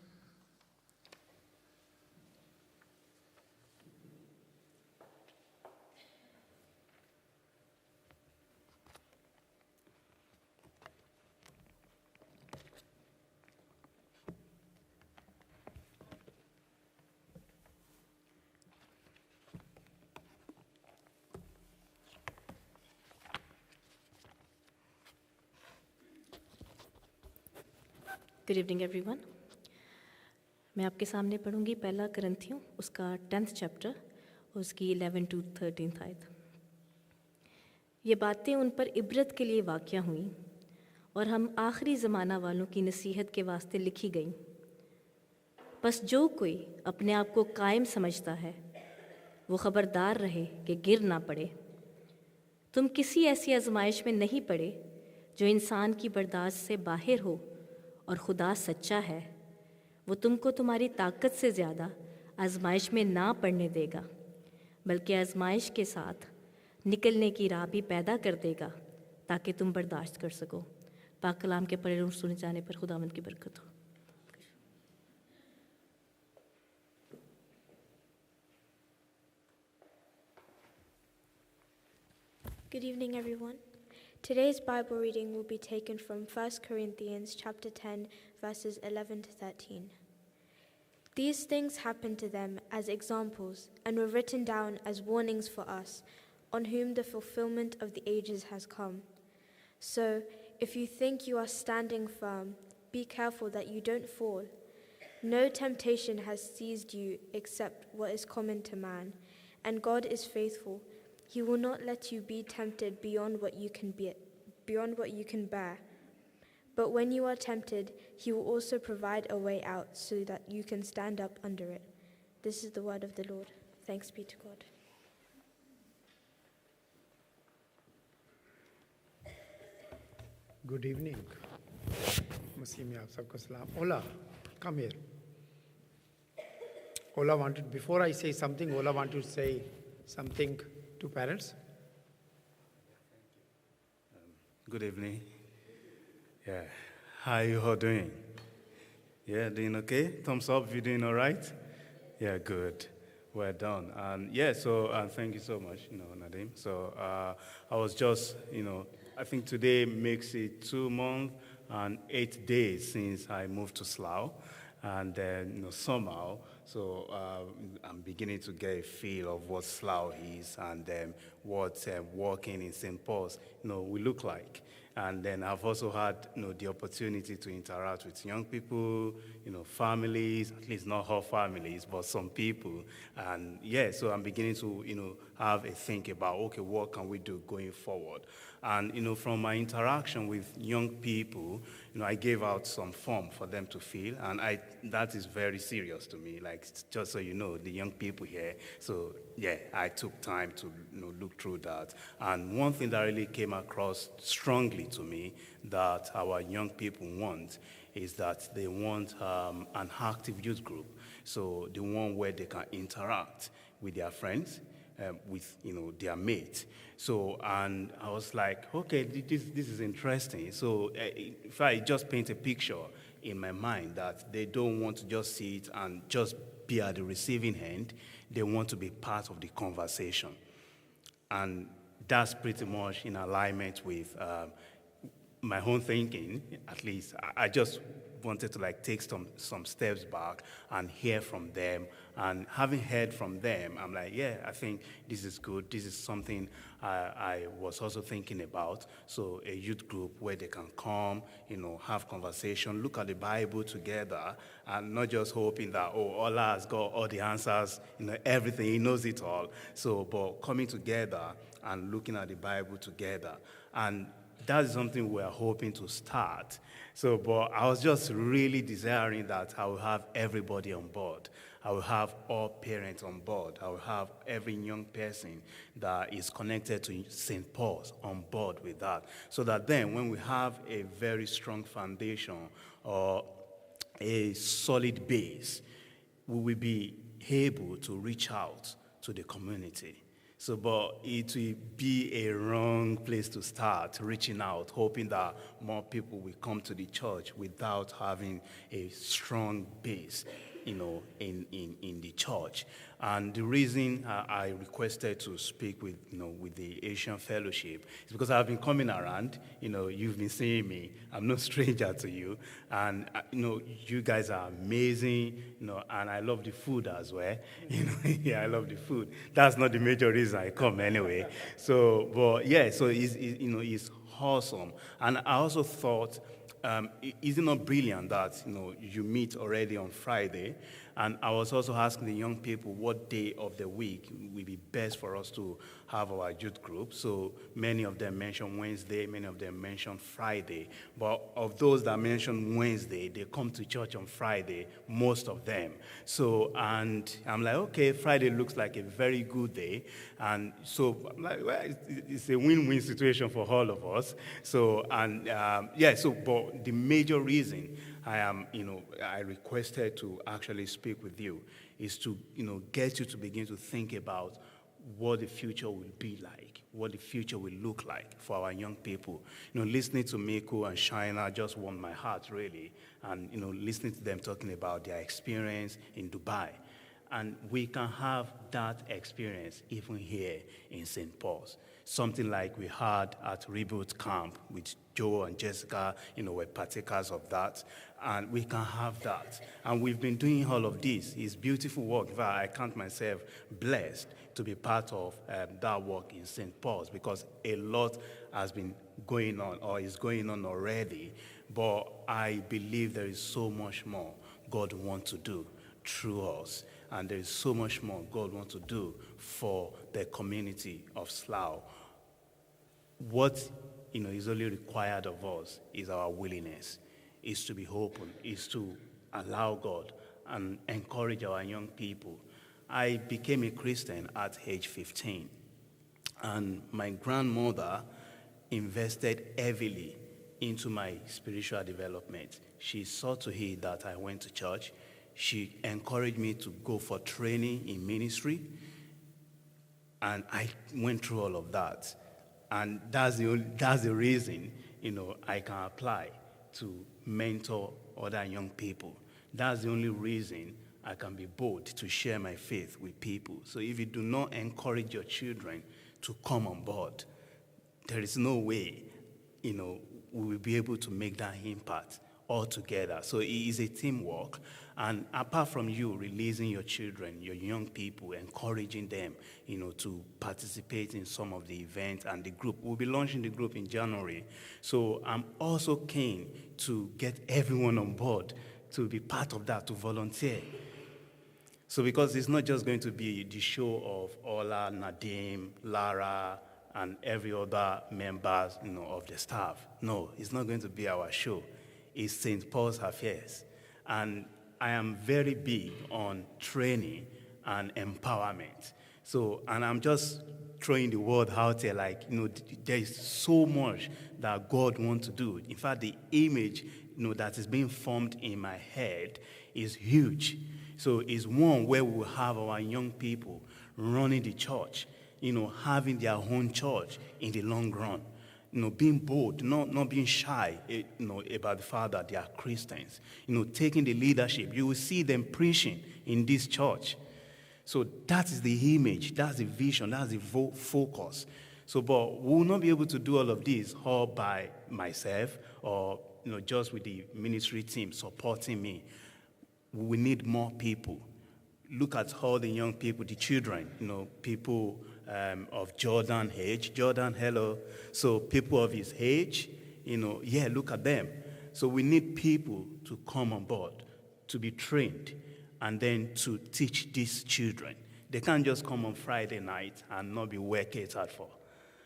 Good evening everyone. मैं आपके सामने पढ़ूंगी पहला करंथियों उसका 10th चैप्टर, उसकी 11 to 13 आयत। ये बातें उन पर इबरत के लिए वाक़या हुई और हम आखिरी ज़माना वालों की नसीहत के वास्ते लिखी गई। बस जो कोई अपने आप को कायम समझता है वो ख़बरदार रहे कि गिर ना पड़े। तुम किसी ऐसी आजमाइश में नहीं पड़े जो इंसान की बर्दाश्त से बाहर हो, और खुदा सच्चा है, वो तुमको तुम्हारी ताकत से ज़्यादा आजमाइश में ना पड़ने देगा, बल्कि आजमाइश के साथ निकलने की राह भी पैदा कर देगा ताकि तुम बर्दाश्त कर सको। पाक कलाम के पढ़े और सुने जाने पर खुदावंद की बरकत हो। Good evening, everyone. Today's Bible reading will be taken from 1 Corinthians chapter 10, verses 11 to 13. These things happened to them as examples and were written down as warnings for us, on whom the fulfillment of the ages has come. So, if you think you are standing firm, be careful that you don't fall. No temptation has seized you except what is common to man, and God is faithful. He will not let you be tempted beyond what you can bear. But when you are tempted, he will also provide a way out so that you can stand up under it. This is the word of the Lord. Thanks be to God. Good evening. मसीह में आप सबको सलाम. Ola, come here. Ola wanted, before I say something, Ola wanted to say something to parents. Good evening. Yeah, how you all doing? Yeah, doing okay? Thumbs up if you're doing all right? Yeah, good. Well done. And yeah, so thank you so much, Nadim. So I was just, I think today makes it 2 months and 8 days since I moved to Slough. And then, somehow, so I'm beginning to get a feel of what Slough is and what working in St. Paul's, we look like. And then I've also had, the opportunity to interact with young people, families, at least not all families, but some people. And yeah, so I'm beginning to, have a think about, okay, what can we do going forward? And, from my interaction with young people, I gave out some form for them to fill, and that is very serious to me, like, just so you know, the young people here. So, yeah, I took time to, look through that. And one thing that really came across strongly to me that our young people want is that they want an active youth group. So the one where they can interact with their friends, with, their mates. So, and I was like, okay, this is interesting. So if I just paint a picture in my mind that they don't want to just sit and just be at the receiving end, they want to be part of the conversation. And that's pretty much in alignment with my own thinking. At least I just wanted to take some steps back and hear from them. And having heard from them, I'm like, yeah, I think this is good. This is something I was also thinking about. So a youth group where they can come, have conversation, look at the Bible together, and not just hoping that, Allah has got all the answers, everything, He knows it all. So, but coming together and looking at the Bible together. And that is something we are hoping to start. So, but I was just really desiring that I will have everybody on board. I will have all parents on board. I will have every young person that is connected to St. Paul's on board with that. So that then when we have a very strong foundation or a solid base, we will be able to reach out to the community. So, but it will be a wrong place to start reaching out, hoping that more people will come to the church without having a strong base, in the church. And the reason I requested to speak with the Asian Fellowship is because I've been coming around. You've been seeing me. I'm no stranger to you, and you guys are amazing. And I love the food as well. Yeah, I love the food. That's not the major reason I come anyway. So, but yeah, so it's awesome. And I also thought, is it not brilliant that you meet already on Friday? And I was also asking the young people what day of the week will be best for us to have our youth group. So many of them mentioned Wednesday, many of them mentioned Friday. But of those that mentioned Wednesday, they come to church on Friday, most of them. So, and I'm like, okay, Friday looks like a very good day. And so I'm like, well, it's a win-win situation for all of us. So, and but the major reason I requested to actually speak with you is to, get you to begin to think about what the future will be like, what the future will look like for our young people. Listening to Miku and Shaina just warmed my heart, really, and, listening to them talking about their experience in Dubai. And we can have that experience even here in St. Paul's. Something like we had at Reboot Camp with Joe and Jessica, were partakers of that. And we can have that. And we've been doing all of this. It's beautiful work. In fact, I count myself blessed to be part of that work in St. Paul's, because a lot has been going on or is going on already. But I believe there is so much more God wants to do through us. And there is so much more God wants to do for the community of Slough. What is only required of us is our willingness, is to be open, is to allow God and encourage our young people. I became a Christian at age 15, and my grandmother invested heavily into my spiritual development. She saw to it that I went to church. She encouraged me to go for training in ministry, and I went through all of that. And that's the reason, I can apply to mentor other young people. That's the only reason I can be bold to share my faith with people. So if you do not encourage your children to come on board, there is no way, we will be able to make that impact all together. So it is a teamwork. And apart from you releasing your children, your young people, encouraging them, to participate in some of the events and the group. We'll be launching the group in January. So I'm also keen to get everyone on board to be part of that, to volunteer. So because it's not just going to be the show of Ola, Nadim, Lara, and every other members, of the staff. No, it's not going to be our show. It's St. Paul's Affairs. And I am very big on training and empowerment. So, and I'm just throwing the word out there, there is so much that God wants to do. In fact, the image, that is being formed in my head is huge. So it's one where we will have our young people running the church, having their own church in the long run. Being bold, not being shy, about the fact that they are Christians. Taking the leadership. You will see them preaching in this church. So that is the image, that's the vision, that's the focus. So, but we will not be able to do all of this all by myself or, just with the ministry team supporting me. We need more people. Look at all the young people, the children, people of Jordan age. Jordan, hello. So people of his age, look at them. So we need people to come on board, to be trained, and then to teach these children. They can't just come on Friday night and not be well catered for.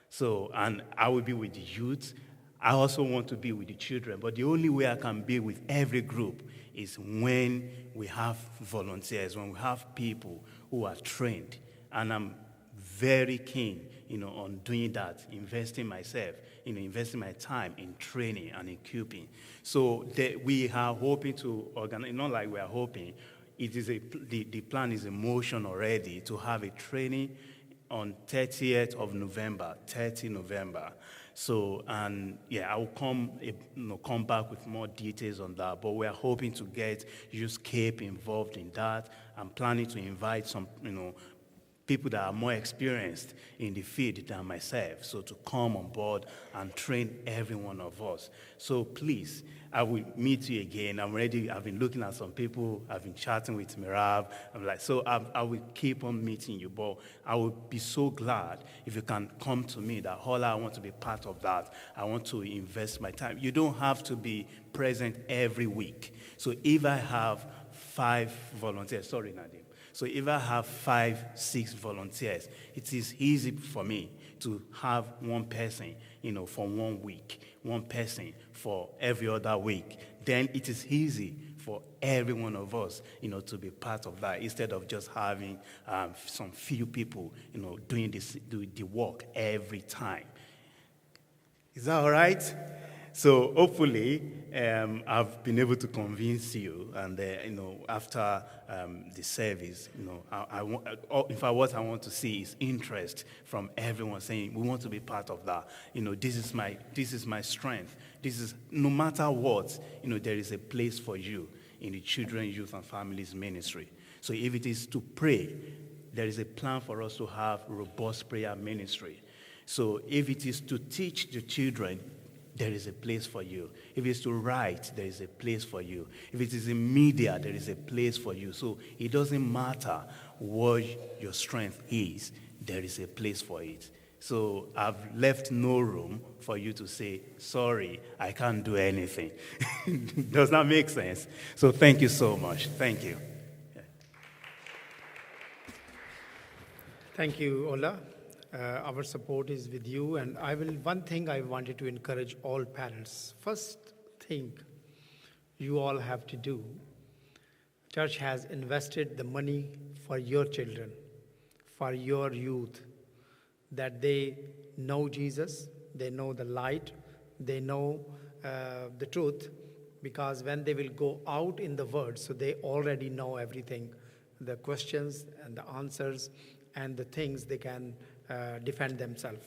So, and I will be with the youth. I also want to be with the children. But the only way I can be with every group is when we have volunteers, when we have people who are trained. And I'm very keen, on doing that, investing myself, investing my time in training and equipping. So we are hoping to organize, not like we are hoping, it is the plan is in motion already to have a training on 30th of November, 30 November. So, and I will come back with more details on that, but we're hoping to get Youthscape involved in that. I'm planning to invite some, people that are more experienced in the field than myself, so to come on board and train every one of us. So please, I will meet you again. I've been looking at some people, I've been chatting with Mirav. I'm like, so I will keep on meeting you, but I would be so glad if you can come to me that, Hola, I want to be part of that. I want to invest my time. You don't have to be present every week. So if I have 5 volunteers, sorry, Nadim. So if I have 5, 6 volunteers, it is easy for me to have one person, for 1 week, one person for every other week. Then it is easy for every one of us, to be part of that instead of just having some few people, doing the work every time. Is that all right? So hopefully, I've been able to convince you, and after the service, in fact, what I want to see is interest from everyone saying we want to be part of that. This is my strength. This is no matter what, there is a place for you in the children, youth, and families ministry. So if it is to pray, there is a plan for us to have robust prayer ministry. So if it is to teach the children, there is a place for you. If it's to write, there is a place for you. If it is in media, there is a place for you. So it doesn't matter what your strength is, there is a place for it. So I've left no room for you to say, sorry, I can't do anything. Does that make sense? So thank you so much. Thank you. Yeah. Thank you, Ola. Our support is with you, and one thing I wanted to encourage all parents. First thing you all have to do, church has invested the money for your children, for your youth, that they know Jesus, they know the light, they know the truth, because when they will go out in the world, so they already know everything, the questions and the answers and the things they can defend themselves.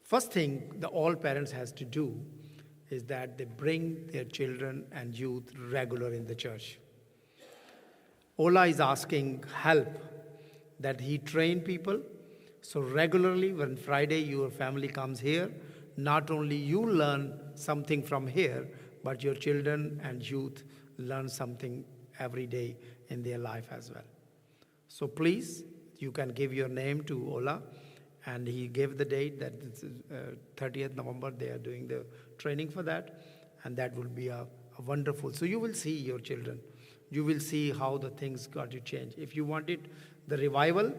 First thing the all parents has to do is that they bring their children and youth regular in the church. Ola is asking help that he train people. So regularly when Friday your family comes here, not only you learn something from here, but your children and youth learn something every day in their life as well. So please, you can give your name to Ola, and he gave the date that it's 30th November, they are doing the training for that, and that will be a wonderful. So you will see your children. You will see how the things got to change. If you wanted the revival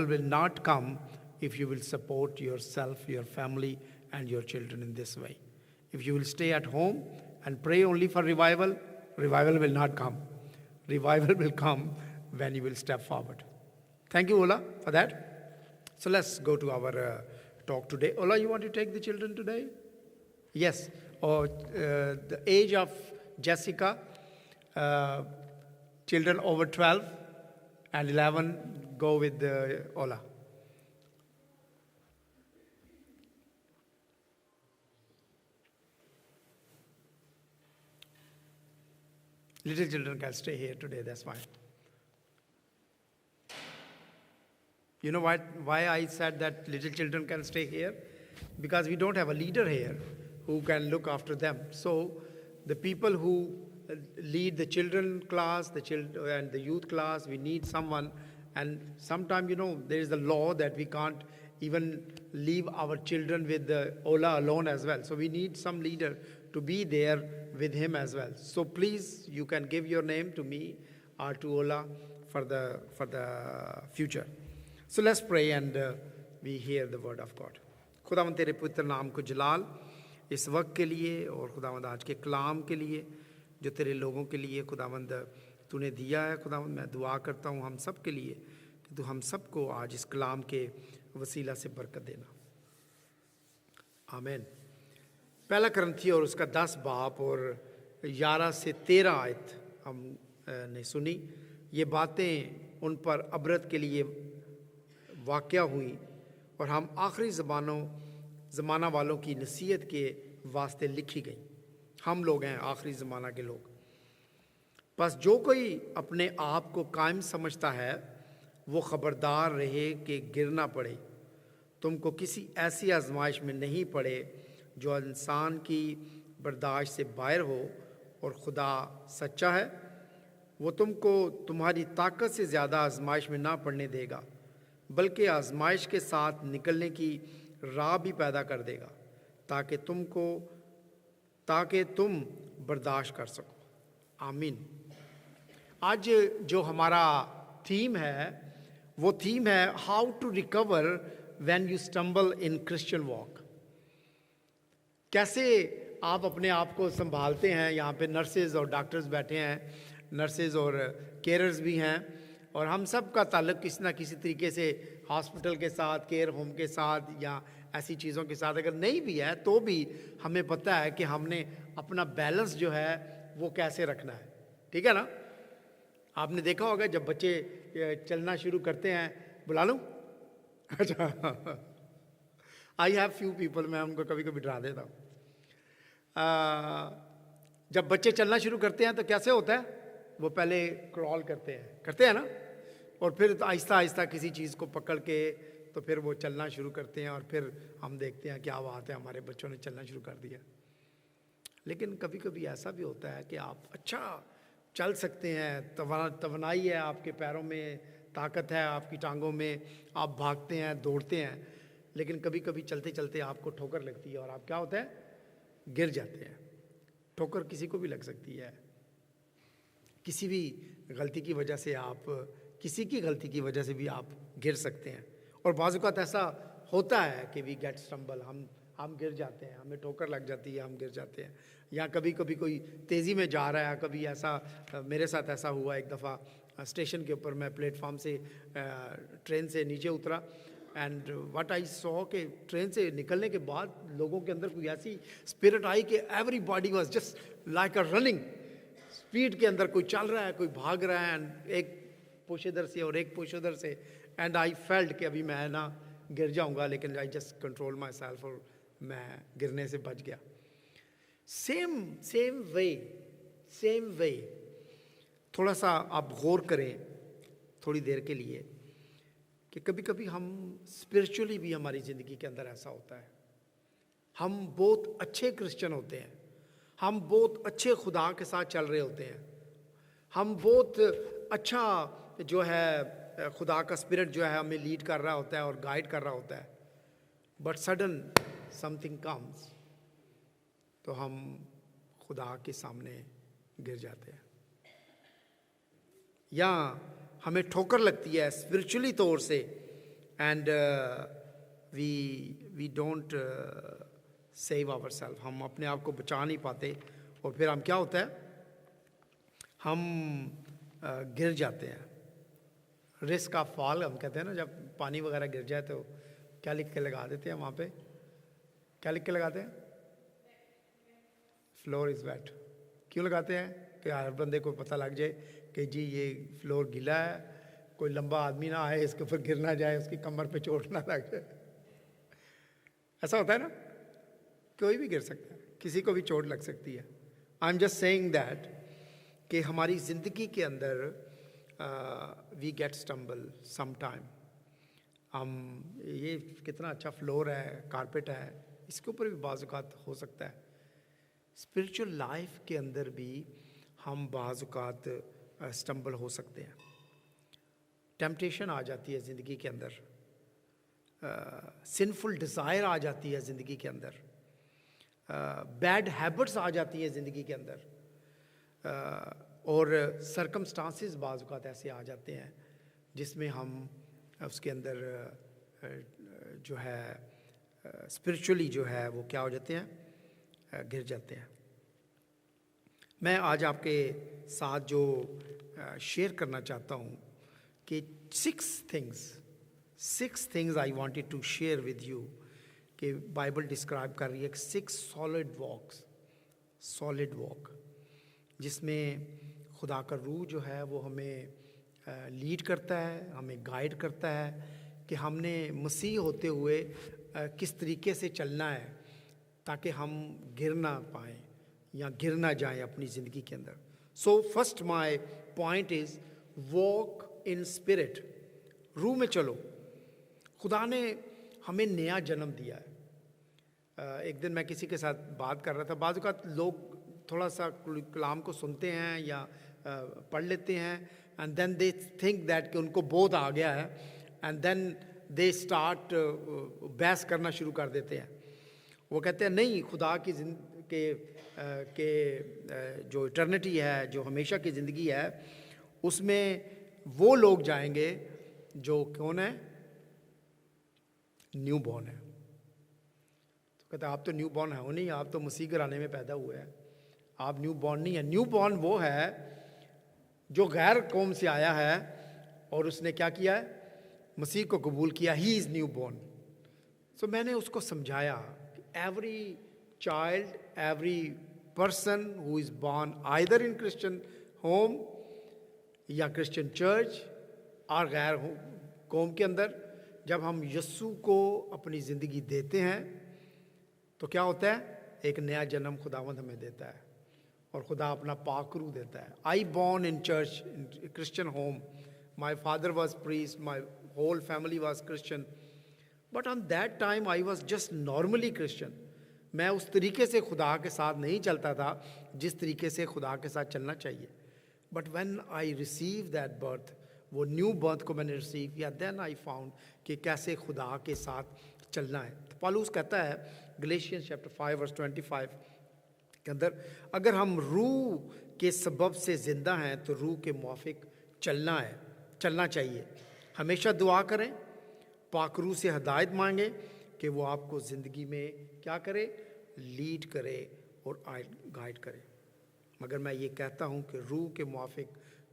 will not come if you will support yourself, your family, and your children in this way. If you will stay at home and pray only for revival will not come. Revival will come when you will step forward. Thank you, Ola, for that. So let's go to our talk today. Ola, you want to take the children today? Yes. Or the age of Jessica, Children over 12 and 11 go with Ola. Little children can stay here today, that's fine. You know why I said that little children can stay here? Because we don't have a leader here who can look after them. So the people who lead the children class, the children and the youth class, we need someone. And sometimes, there is the law that we can't even leave our children with the Ola alone as well. So we need some leader to be there with him as well. So please, you can give your name to me or to Ola for the future. So let's pray and we hear the word of God. खुदावंद तेरे पवित्र नाम को जलाल इस वक्त के लिए और खुदावंद आज के कलाम के लिए जो तेरे लोगों के लिए खुदावंद तूने दिया है। खुदावंद मैं दुआ करता हूँ हम सब के लिए कि तू हम सबको आज इस कलाम के वसीला से बरकत देना। आमीन। पहला करंथी और उसका 10 बाब और 11 से 13 आयत हम ने सुनी। ये बातें उन पर अबरत के लिए वाक़या हुई और हम आखिरी ज़माना वालों की नसीहत के वास्ते लिखी गई। हम लोग हैं आखिरी ज़माना के लोग। बस जो कोई अपने आप को कायम समझता है वो ख़बरदार रहे कि गिर ना पड़े। तुमको किसी ऐसी आजमाइश में नहीं पड़े जो इंसान की बर्दाश्त से बाहर हो, और खुदा सच्चा है, वो तुमको तुम्हारी ताकत से ज़्यादा आजमाइश में ना पड़ने देगा, बल्कि आजमाइश के साथ निकलने की राह भी पैदा कर देगा ताकि तुम बर्दाश्त कर सको। आमीन। आज जो हमारा थीम है वो थीम है how to recover when you stumble in Christian walk. कैसे आप अपने आप को संभालते हैं। यहाँ पे नर्सेज और डॉक्टर्स बैठे हैं, नर्सेज और केयरर्स भी हैं, और हम सब का ताल्लुक़ किसी ना किसी तरीके से हॉस्पिटल के साथ, केयर होम के साथ या ऐसी चीज़ों के साथ अगर नहीं भी है तो भी हमें पता है कि हमने अपना बैलेंस जो है वो कैसे रखना है। ठीक है ना। आपने देखा होगा जब बच्चे चलना शुरू करते हैं, बुला लूँ? अच्छा आई हैव फ्यू पीपल, मैं उनको कभी कभी डरा देता हूँ। जब बच्चे चलना शुरू करते हैं तो कैसे होता है, वो पहले क्रॉल करते हैं ना, और फिर आहिस्ता आहिस्ता किसी चीज़ को पकड़ के तो फिर वो चलना शुरू करते हैं, और फिर हम देखते हैं क्या बात है हमारे बच्चों ने चलना शुरू कर दिया। लेकिन कभी कभी ऐसा भी होता है कि आप अच्छा चल सकते हैं, तवानाई है आपके पैरों में, ताकत है आपकी टांगों में, आप भागते हैं, दौड़ते हैं, लेकिन कभी कभी चलते चलते आपको ठोकर लगती है और आप क्या होता है, गिर जाते हैं। ठोकर किसी को भी लग सकती है, किसी भी गलती की वजह से आप, किसी की गलती की वजह से भी आप गिर सकते हैं। और बाज़ औक़ात ऐसा होता है कि वी गेट स्टम्बल, हम गिर जाते हैं, हमें ठोकर लग जाती है, हम गिर जाते हैं। या कभी कभी कोई तेज़ी में जा रहा है, कभी ऐसा मेरे साथ ऐसा हुआ एक दफ़ा स्टेशन के ऊपर, मैं प्लेटफॉर्म से ट्रेन से नीचे उतरा, एंड व्हाट आई सॉ कि ट्रेन से निकलने के बाद लोगों के अंदर कोई ऐसी स्पिरिट आई कि everybody was just like a running. Speed के अंदर कोई चल रहा है, कोई भाग रहा है, एंड एक पुश इधर से और एक पुश उधर से, एंड आई फेल्ट कि अभी मैं ना गिर जाऊंगा, लेकिन I just control my self और मैं गिरने से बच गया। सेम वे थोड़ा सा आप गौर करें थोड़ी देर के लिए कि कभी कभी हम स्पिरिचुअली भी, हमारी ज़िंदगी के अंदर ऐसा होता है, हम बहुत अच्छे क्रिश्चियन होते हैं, हम बहुत अच्छे खुदा के साथ चल रहे होते हैं, हम बहुत अच्छा जो है खुदा का स्पिरिट जो है हमें लीड कर रहा होता है और गाइड कर रहा होता है, बट सडन समथिंग कम्स तो हम खुदा के सामने गिर जाते हैं, या हमें ठोकर लगती है स्पिरिचुअली तौर से, and we don't save our self, हम अपने आप को बचा नहीं पाते, और फिर हम क्या होता है, हम गिर जाते हैं। रिस्क ऑफ फॉल हम कहते हैं ना, जब पानी वगैरह गिर जाए तो क्या लिख के लगा देते हैं वहाँ पे, क्या लिख के लगाते हैं, फ्लोर इज़ वेट। क्यों लगाते हैं कि हर बंदे को पता लग जाए कि जी ये फ्लोर गीला है, कोई लंबा आदमी ना आए इसके ऊपर गिर ना जाए, उसकी कमर पे चोट ना लग जाए। ऐसा होता है ना, कोई भी गिर सकता है, किसी को भी चोट लग सकती है। I am just saying that कि हमारी ज़िंदगी के अंदर we get stumble some time. हम ये कितना अच्छा फ्लोर है, कारपेट है, इसके ऊपर भी बाज़ औक़ात हो सकता है। स्पिरिचुअल लाइफ के अंदर भी हम बाज़ औक़ात स्टम्बल हो सकते हैं। टेम्पटेशन आ जाती है ज़िंदगी के अंदर, सिनफुल डिज़ायर आ जाती है ज़िंदगी के अंदर, बैड हैबिट्स आ जाती है ज़िंदगी के अंदर, और सरकमस्टांसेस बाज़ औक़ात ऐसे आ जाते हैं जिसमें हम उसके अंदर जो है स्पिरिचुअली जो है वो क्या हो जाते हैं, गिर जाते हैं। मैं आज आपके साथ जो शेयर करना चाहता हूँ कि 6 things I wanted to share with you, कि बाइबल डिस्क्राइब कर रही है 6 सॉलिड वॉक जिसमें खुदा का रूह जो है वो हमें लीड करता है, हमें गाइड करता है कि हमने मसीह होते हुए किस तरीके से चलना है ताकि हम गिर ना पाएँ या गिर ना जाएं अपनी ज़िंदगी के अंदर। So first my point is walk in spirit. रूह में चलो। खुदा ने हमें नया जन्म दिया है। एक दिन मैं किसी के साथ बात कर रहा था, बाज़ औक़ात लोग थोड़ा सा कलाम को सुनते हैं या पढ़ लेते हैं and then they think that कि उनको बोध आ गया है एंड देन दे स्टार्ट बहस करना शुरू कर देते हैं। वो कहते हैं नहीं, खुदा की के जो इटर्निटी है, जो हमेशा की ज़िंदगी है, उसमें वो लोग जाएंगे जो कौन है, न्यू बॉर्न है। तो कहते हैं आप तो न्यू बॉर्न हो नहीं, आप तो मसीह घराने में पैदा हुए हैं, आप न्यू बॉर्न नहीं है। न्यू बॉर्न वो है जो गैर कौम से आया है और उसने क्या किया है, मसीह को कबूल किया, ही इज़ न्यू बॉर्न। सो मैंने उसको समझाया कि every child, every person who is born either in Christian home या क्रिश्चियन चर्च और गैर कौम के अंदर, जब हम यस्सु को अपनी ज़िंदगी देते हैं तो क्या होता है, एक नया जन्म खुदावंद हमें देता है और खुदा अपना पाक रूह देता है। I born in church, in Christian home, my father was priest, my whole family was Christian, but on that time I was just normally Christian. मैं उस तरीके से खुदा के साथ नहीं चलता था जिस तरीके से खुदा के साथ चलना चाहिए। But when I receive that birth, वो न्यू बर्थ को मैंने रिसीव किया, देन आई फाउंड कि कैसे खुदा के साथ चलना है। तो पौलुस कहता है गलेशियंस चैप्टर 5 वर्स 25 के अंदर, अगर हम रूह के सबब से ज़िंदा हैं तो रूह के मुआफिक चलना चाहिए। हमेशा दुआ करें, पाक रूह से हिदायत मांगें कि वो आपको ज़िंदगी में क्या करे, लीड करे और गाइड करे। मगर मैं ये कहता हूँ कि रूह के मुआफिक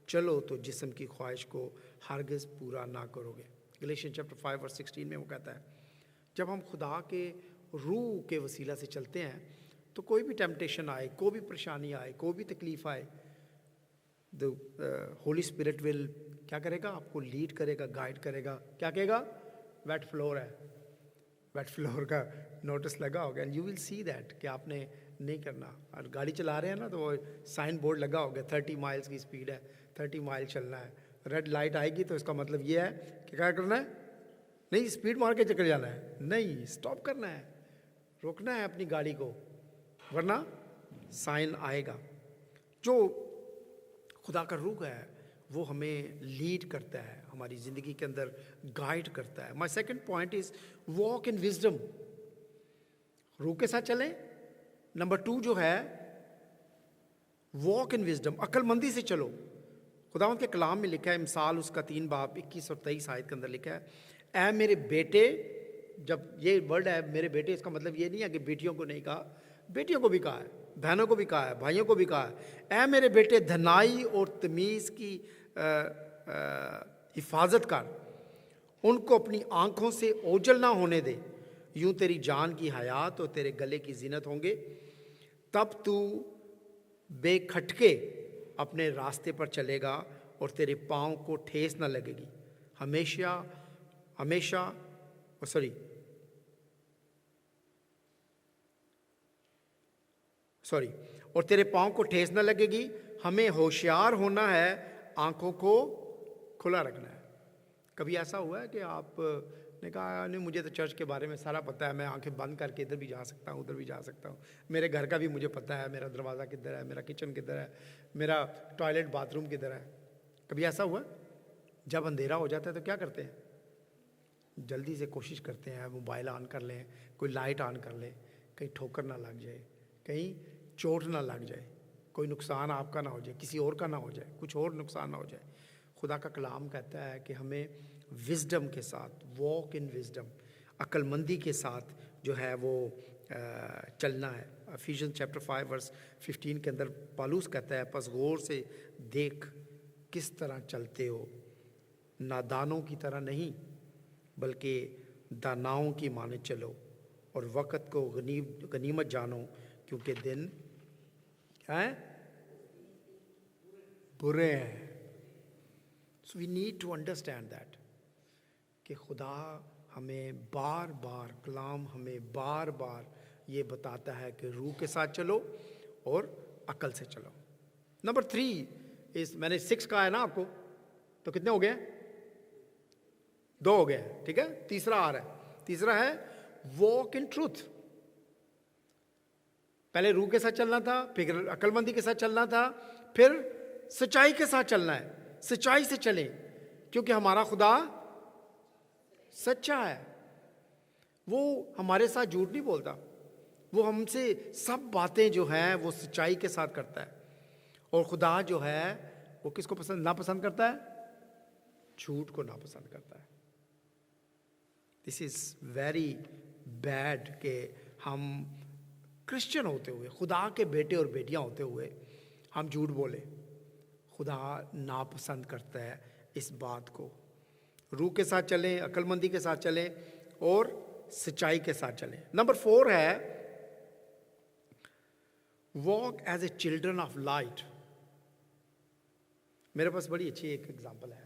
चलो तो जिस्म की ख्वाहिश को हरगिज़ पूरा ना करोगे। गलेशियंस चैप्टर 5 वर्स 16 में वो कहता है, जब हम खुदा के रूह के वसीला से चलते हैं तो कोई भी टेम्पटेशन आए, कोई भी परेशानी आए, कोई भी तकलीफ़ आए, द होली स्पिरिट विल क्या करेगा, आपको लीड करेगा, गाइड करेगा। क्या कहेगा, वेट फ्लोर है, वेट फ्लोर का नोटिस लगा होगा and you will see that कि आपने नहीं करना। और गाड़ी चला रहे हैं ना तो वो साइन बोर्ड लगा होगा 30 माइल्स की स्पीड है, 30 माइल चलना है। रेड लाइट आएगी तो इसका मतलब ये है कि क्या करना है, नहीं स्पीड मार के चक्कर जाना है, नहीं स्टॉप करना है, रोकना है अपनी गाड़ी को, वरना साइन आएगा। जो खुदा का रूह है वो हमें लीड करता है, हमारी ज़िंदगी के अंदर गाइड करता है। My second point is walk in wisdom. रूह के साथ चलें। नंबर 2 जो है वॉक इन विजडम, अक्लमंदी से चलो। खुदावंद के कलाम में लिखा है, मिसाल उसका 3 बाब 21 और 23 आयत के अंदर लिखा है, ऐ मेरे बेटे, जब ये वर्ड है मेरे बेटे, इसका मतलब ये नहीं है कि बेटियों को नहीं कहा, बेटियों को भी कहा है, बहनों को भी कहा है, भाइयों को भी कहा है। ऐ मेरे बेटे धनाई और तमीज़ की हिफाजत कर, उनको अपनी आँखों से ओझल ना होने दे, यूँ तेरी जान की हयात और तेरे गले की जीनत होंगे। तब तू बेखटके अपने रास्ते पर चलेगा और तेरे पाँव को ठेस न लगेगी। हमेशा हमेशा और तेरे पाँव को ठेस न लगेगी। हमें होशियार होना है, आंखों को खुला रखना है। कभी ऐसा हुआ है कि आप ने कहा नहीं मुझे तो चर्च के बारे में सारा पता है, मैं आंखें बंद करके इधर भी जा सकता हूँ उधर भी जा सकता हूँ, मेरे घर का भी मुझे पता है, मेरा दरवाज़ा किधर है, मेरा किचन किधर है, मेरा टॉयलेट बाथरूम किधर है। कभी ऐसा हुआ? जब अंधेरा हो जाता है तो क्या करते हैं? जल्दी से कोशिश करते हैं मोबाइल ऑन कर लें, कोई लाइट ऑन कर लें, कहीं ठोकर ना लग जाए, कहीं चोट ना लग जाए, कोई नुकसान आपका ना हो जाए, किसी और का ना हो जाए, कुछ और नुकसान ना हो जाए। खुदा का कलाम कहता है कि हमें विजडम के साथ, वॉक इन विजडम, अक्लमंदी के साथ जो है वो चलना है। एफिशिएंस चैप्टर 5 वर्स 15 के अंदर पौलुस कहता है, बस गौर से देख किस तरह चलते हो, नादानों की तरह नहीं बल्कि दानाओं की माने चलो, और वक़्त को गनीमत जानो क्योंकि दिन क्या है? बुरे हैं। So we need to understand that कि खुदा हमें बार बार, कलाम हमें बार बार ये बताता है कि रूह के साथ चलो और अकल से चलो। नंबर 3 इस, मैंने 6 कहा है ना आपको, तो कितने हो गए? 2 हो गए, ठीक है। तीसरा आ रहा है। तीसरा है वॉक इन ट्रूथ। पहले रूह के साथ चलना था, फिर अक्लमंदी के साथ चलना था, फिर सच्चाई के साथ चलना है। सच्चाई से चलें क्योंकि हमारा खुदा सच्चा है। वो हमारे साथ झूठ नहीं बोलता, वो हमसे सब बातें जो हैं वो सच्चाई के साथ करता है। और खुदा जो है वो किसको पसंद नापसंद करता है? झूठ को नापसंद करता है। दिस इज़ वेरी बैड कि हम क्रिश्चियन होते हुए, खुदा के बेटे और बेटियां होते हुए हम झूठ बोले। खुदा नापसंद करता है इस बात को। रूह के साथ चलें, अक्लमंदी के साथ चलें और सच्चाई के साथ चलें। नंबर 4 है walk as a children of light. मेरे पास बड़ी अच्छी एक एग्जांपल है।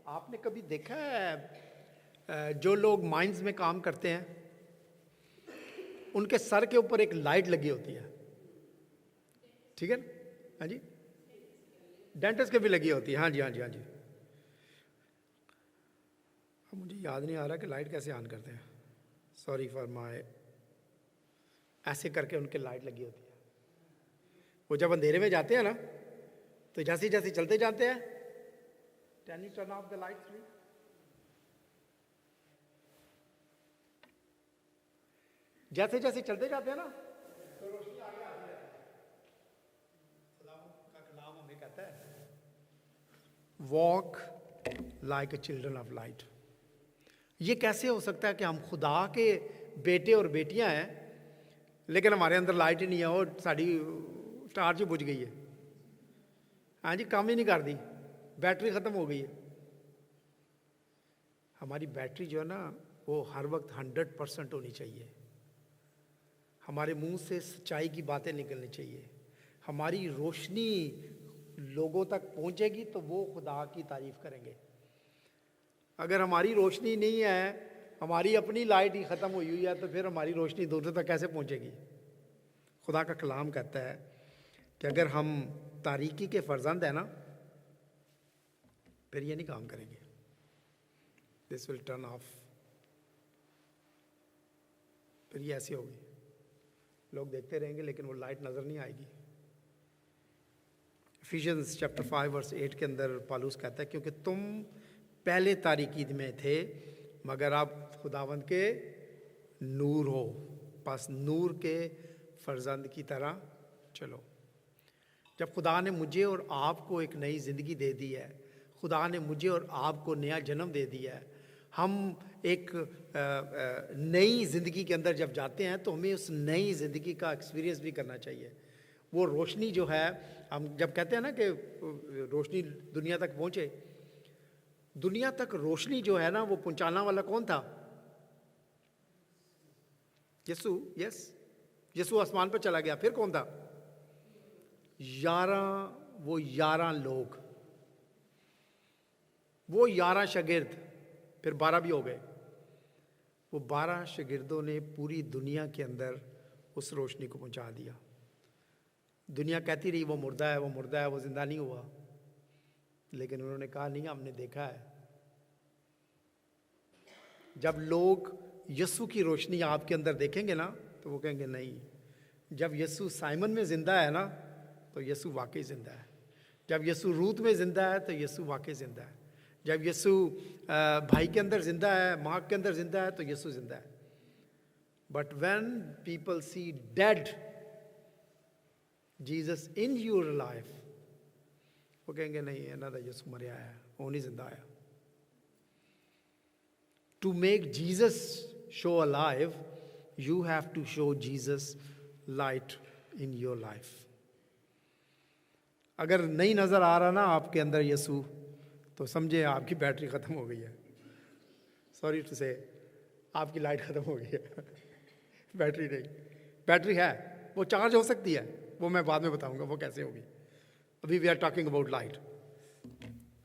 आपने कभी देखा है जो लोग माइंस में काम करते हैं उनके सर के ऊपर एक लाइट लगी होती है, ठीक है? हाँ जी, डेंटिस्ट के भी लगी होती है। हाँ जी, हाँ जी, हाँ जी। अब मुझे याद नहीं आ रहा कि लाइट कैसे ऑन करते हैं, सॉरी फॉर माय। ऐसे करके उनके लाइट लगी होती है। वो जब अंधेरे में जाते हैं ना तो जैसे जैसे चलते जाते हैं, can U turn off the lights please? जैसे जैसे चलते जाते हैं ना तो रोशनी आगे आती है। खुदा का कलाम हमें कहता है walk like a children of light. ये कैसे हो सकता है कि हम खुदा के बेटे और बेटियां हैं लेकिन हमारे अंदर लाइट ही नहीं है, और साड़ी टार्च ही बुझ गई है। हाँ जी, काम ही नहीं कर दी, बैटरी ख़त्म हो गई है। हमारी बैटरी जो है ना वो हर वक्त 100% होनी चाहिए। हमारे मुंह से सच्चाई की बातें निकलनी चाहिए। हमारी रोशनी लोगों तक पहुंचेगी तो वो खुदा की तारीफ करेंगे। अगर हमारी रोशनी नहीं है, हमारी अपनी लाइट ही ख़त्म हुई हुई है, तो फिर हमारी रोशनी दूर तक कैसे पहुंचेगी? खुदा का कलाम कहता है कि अगर हम तारीकी के फर्जंद हैं ना, फिर ये नहीं काम करेंगे। This will turn off. फिर ये ऐसी होगी, लोग देखते रहेंगे लेकिन वो लाइट नज़र नहीं आएगी। एफिशिएंस चैप्टर 5 वर्स 8 के अंदर पौलुस कहता है क्योंकि तुम पहले तारीकी में थे मगर आप खुदावंद के नूर हो, बस नूर के फर्जंद की तरह चलो। जब खुदा ने मुझे और आपको एक नई ज़िंदगी दे दी है, खुदा ने मुझे और आपको नया जन्म दे दिया है, हम एक नई ज़िंदगी के अंदर जब जाते हैं तो हमें उस नई ज़िंदगी का एक्सपीरियंस भी करना चाहिए। वो रोशनी जो है, हम जब कहते हैं ना कि रोशनी दुनिया तक पहुँचे, दुनिया तक रोशनी जो है ना वो पहुँचाना वाला कौन था? यीशु। यस, यीशु आसमान पर चला गया, फिर कौन था? 11 लोग, वो 11 शागिर्द, फिर 12 भी हो गए। वो 12 शागिर्दों ने पूरी दुनिया के अंदर उस रोशनी को पहुंचा दिया। दुनिया कहती रही वो मुर्दा है, वो मुर्दा है, वो जिंदा नहीं हुआ, लेकिन उन्होंने कहा नहीं, हमने देखा है। जब लोग यीशु की रोशनी आपके अंदर देखेंगे ना, तो वो कहेंगे नहीं, जब यीशु साइमन में जिंदा है ना, तो यीशु वाकई जिंदा है। जब यीशु रूत में जिंदा है, तो यीशु वाकई जिंदा है। जब यीशु भाई के अंदर जिंदा है, माँ के अंदर जिंदा है, तो यीशु जिंदा है। But when people see dead Jesus in your life, वो कहेंगे नहीं, अनदर यीशु मरिया है, वो नहीं जिंदा आया। To make Jesus show alive, you have to show Jesus light in your life. अगर नहीं नजर आ रहा ना आपके अंदर यीशु, तो समझे आपकी बैटरी खत्म हो गई है। सॉरी टू से, आपकी लाइट खत्म हो गई है। बैटरी नहीं, बैटरी है, वो चार्ज हो सकती है, वो मैं बाद में बताऊंगा वो कैसे होगी। अभी we are talking about light.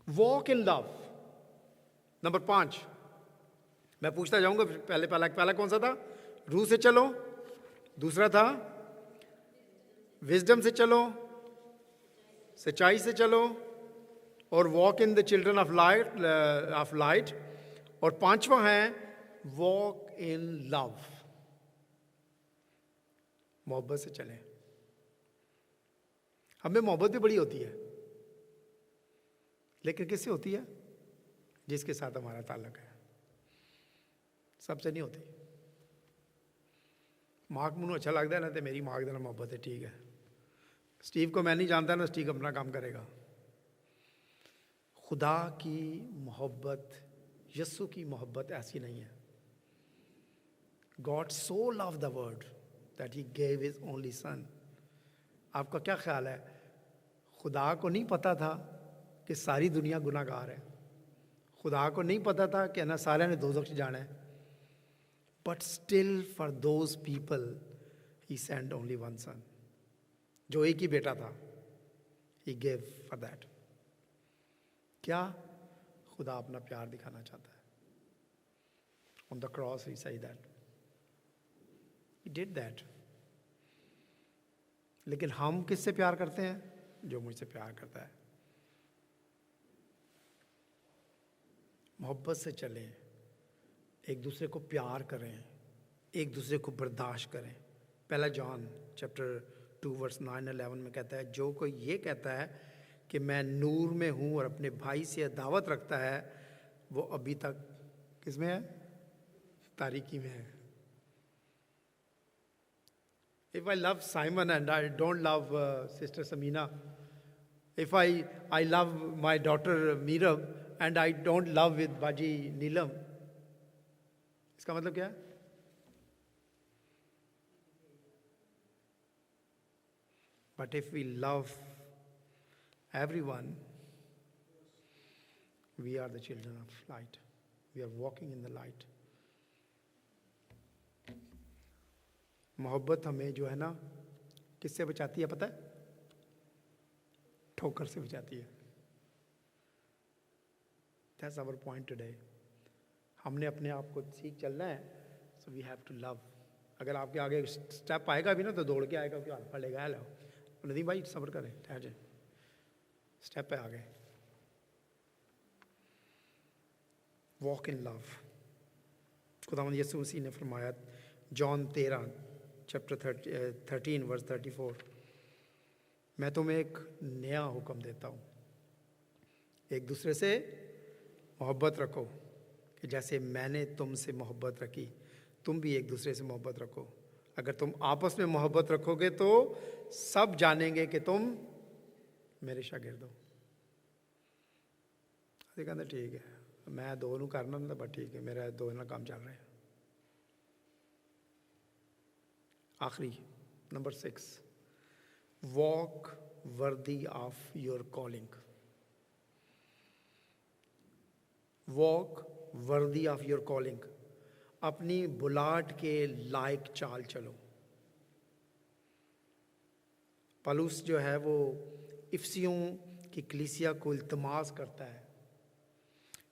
Walk in love, number 5। मैं पूछता जाऊंगा, पहला कौन सा था? रूह से चलो, दूसरा था विजडम से चलो, सच्चाई से चलो, और walk in the children of light, और 5वां है वॉक इन लव, मोहब्बत से चलें। हमें मोहब्बत भी बड़ी होती है, लेकिन किससे होती है? जिसके साथ हमारा ताल्लुक है। सबसे नहीं होती। माँ को अच्छा लगता है ना, तो मेरी माँ के नाल मोहब्बत है, ठीक है। स्टीव को मैं नहीं जानता ना, स्टीव अपना काम करेगा। खुदा की मोहब्बत, यीशु की मोहब्बत ऐसी नहीं है। God so love the world that he gave his only son. आपका क्या ख्याल है, खुदा को नहीं पता था कि सारी दुनिया गुनाहगार है? खुदा को नहीं पता था कि ना सारे ने दोज़ख जाना है? But still for those people he sent only one son, जो एक ही बेटा था, he gave for that। क्या? खुदा अपना प्यार दिखाना चाहता है। On the cross he said that, he did that। लेकिन हम किससे प्यार करते हैं? जो मुझसे प्यार करता है। मोहब्बत से चलें, एक दूसरे को प्यार करें, एक दूसरे को बर्दाश्त करें। पहला जॉन चैप्टर 2 वर्स 9-11 में कहता है, जो कोई ये कहता है कि मैं नूर में हूँ और अपने भाई से अदावत रखता है, वो अभी तक किस में है? तारीकी में है। If I love Simon and I don't love Sister Samina, if I love my daughter Meerab and I don't love with Baji Neelam, इसका मतलब क्या है? But if we love everyone, we are the children of light. We are walking in the light. मोहब्बत हमें जो है ना किससे बचाती है पता है? ठोकर से बचाती है। That's our point today. हमने अपने आप को सीख चलना है, so we have to love। अगर आपके आगे स्टेप आएगा भी ना, तो दौड़ के आएगा, क्यों हाथ पड़ेगा? हेलो नदीम भाई, सब्र करें, ठहर जाए, स्टेप पे आगे। Walk in love. खुदावंद यीशु मसीह ने फरमाया, जॉन 13 चैप्टर 13 वर्स 34, मैं तुम्हें एक नया हुक्म देता हूँ, एक दूसरे से मोहब्बत रखो, कि जैसे मैंने तुमसे मोहब्बत रखी, तुम भी एक दूसरे से मोहब्बत रखो। अगर तुम आपस में मोहब्बत रखोगे तो सब जानेंगे कि तुम मेरे शागिर्द हो। कहते ठीक है, मैं दो नू करना ना, बट ठीक है, मेरा दो ना काम चल रहा है। आखिरी number 6, walk worthy of your calling. Walk worthy of your calling, अपनी बुलाहट के लायक चाल चलो। पलूस जो है वो इफ्सियों की कलीसिया को इल्तमास करता है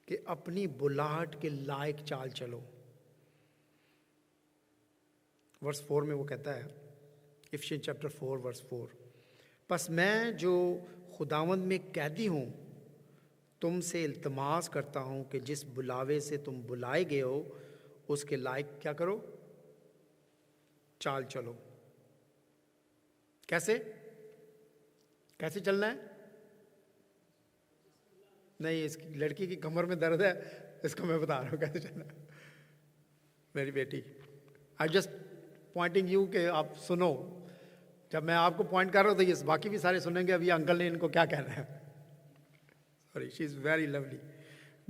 कि अपनी बुलाहट के लायक चाल चलो। वर्स 4 में वो कहता है, इफिशियन चैप्टर 4 वर्स 4, बस मैं जो खुदावंद में कैदी हूँ तुमसे इल्तमास करता हूँ कि जिस बुलावे से तुम बुलाए गए हो उसके लायक क्या करो, चाल चलो। कैसे कैसे चलना है? नहीं, इसकी लड़की की कमर में दर्द है, इसको मैं बता रहा हूँ कैसे चलना है। मेरी बेटी, आई जस्ट पॉइंटिंग यू कि आप सुनो। जब मैं आपको पॉइंट कर रहा हूँ तो ये बाकी भी सारे सुनेंगे अभी अंकल ने इनको क्या कहना है। Sorry, she is very lovely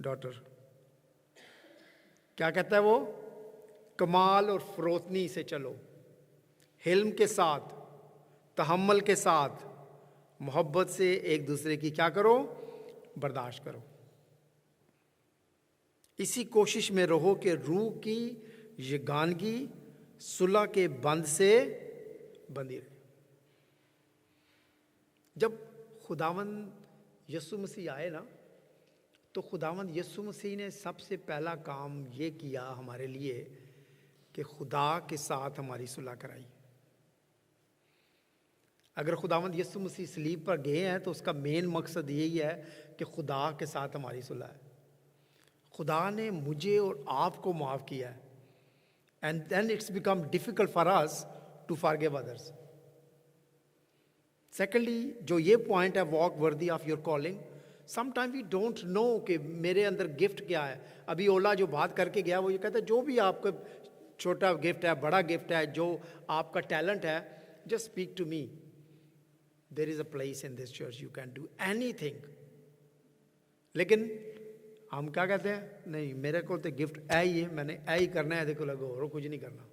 daughter. क्या कहता है वो? कमाल और फरोतनी से चलो, हिल्म के साथ, तहम्मुल के साथ, मोहब्बत से एक दूसरे की क्या करो, बर्दाश्त करो। इसी कोशिश में रहो कि रूह की यगानगी सुलह के बंध से बंधी रहे। जब खुदावंद यीशु मसीह आए ना, तो खुदावंद यीशु मसीह ने सबसे पहला काम ये किया हमारे लिए कि खुदा के साथ हमारी सुलह कराई। अगर खुदावंद यीशु मसीह सलीब पर गए हैं तो उसका मेन मकसद यही है कि खुदा के साथ हमारी सुलह है। खुदा ने मुझे और आपको माफ़ किया है, and then it's become difficult for us to forgive others. Secondly, जो ये पॉइंट है, walk worthy of your calling, sometime we don't know कि मेरे अंदर गिफ्ट क्या है। अभी ओला जो बात करके गया वो ये कहता है जो भी आपका छोटा गिफ्ट है, बड़ा गिफ्ट है, जो आपका टैलेंट है, just speak to me. There is a place in this church, you can do anything. लेकिन हम क्या कहते हैं? नहीं, मेरे को तो गिफ्ट ऐ ही है, मैंने ऐ ही करना है, देखो लगो और कुछ नहीं करना।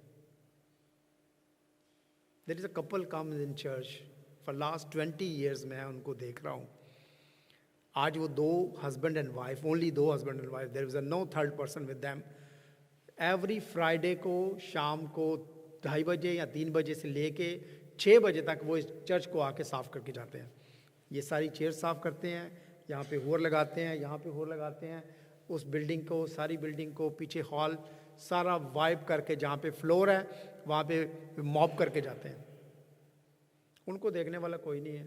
There is a couple comes in church for last 20 years मैं उनको देख रहा हूँ। आज वो 2 husband and wife, only 2 husband and wife, there is no third person with them. Every Friday को शाम को 2:30 बजे या 3 बजे से लेके 6 बजे तक वो इस चर्च को आके साफ़ करके जाते हैं। ये सारी चेयर साफ़ करते हैं, यहाँ पे होर लगाते हैं, यहाँ पे होर लगाते हैं, उस बिल्डिंग को, सारी बिल्डिंग को, पीछे हॉल सारा वाइप करके, जहाँ पे फ्लोर है वहाँ पे मॉप करके जाते हैं। उनको देखने वाला कोई नहीं है।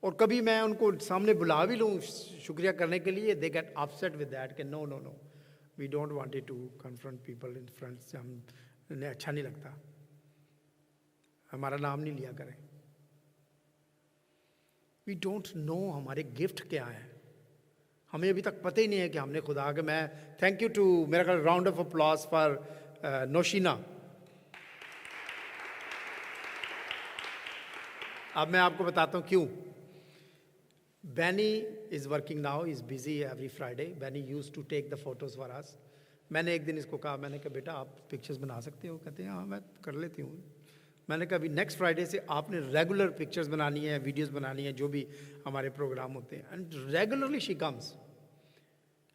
और कभी मैं उनको सामने बुला भी लूँ शुक्रिया करने के लिए, they get upset with that कि no no no, we don't wanted to confront people in front से, हमें अच्छा नहीं लगता, हमारा नाम नहीं लिया करें। वी डोंट नो हमारे गिफ्ट क्या है। हमें अभी तक पता ही नहीं है कि हमने खुदा के, मैं थैंक यू टू, मेरा ख्याल round of applause for Naushina. अब मैं आपको बताता हूँ क्यों। Benny is working now, is busy every Friday. Benny use to take the photos for us. मैंने एक दिन इसको कहा, मैंने कहा बेटा आप पिक्चर्स बना सकते हो? कहते हैं हाँ मैं कर लेती हूँ। मैंने कहा अभी नेक्स्ट फ्राइडे से आपने रेगुलर पिक्चर्स बनानी है, वीडियोस बनानी है, जो भी हमारे प्रोग्राम होते हैं। And regularly she comes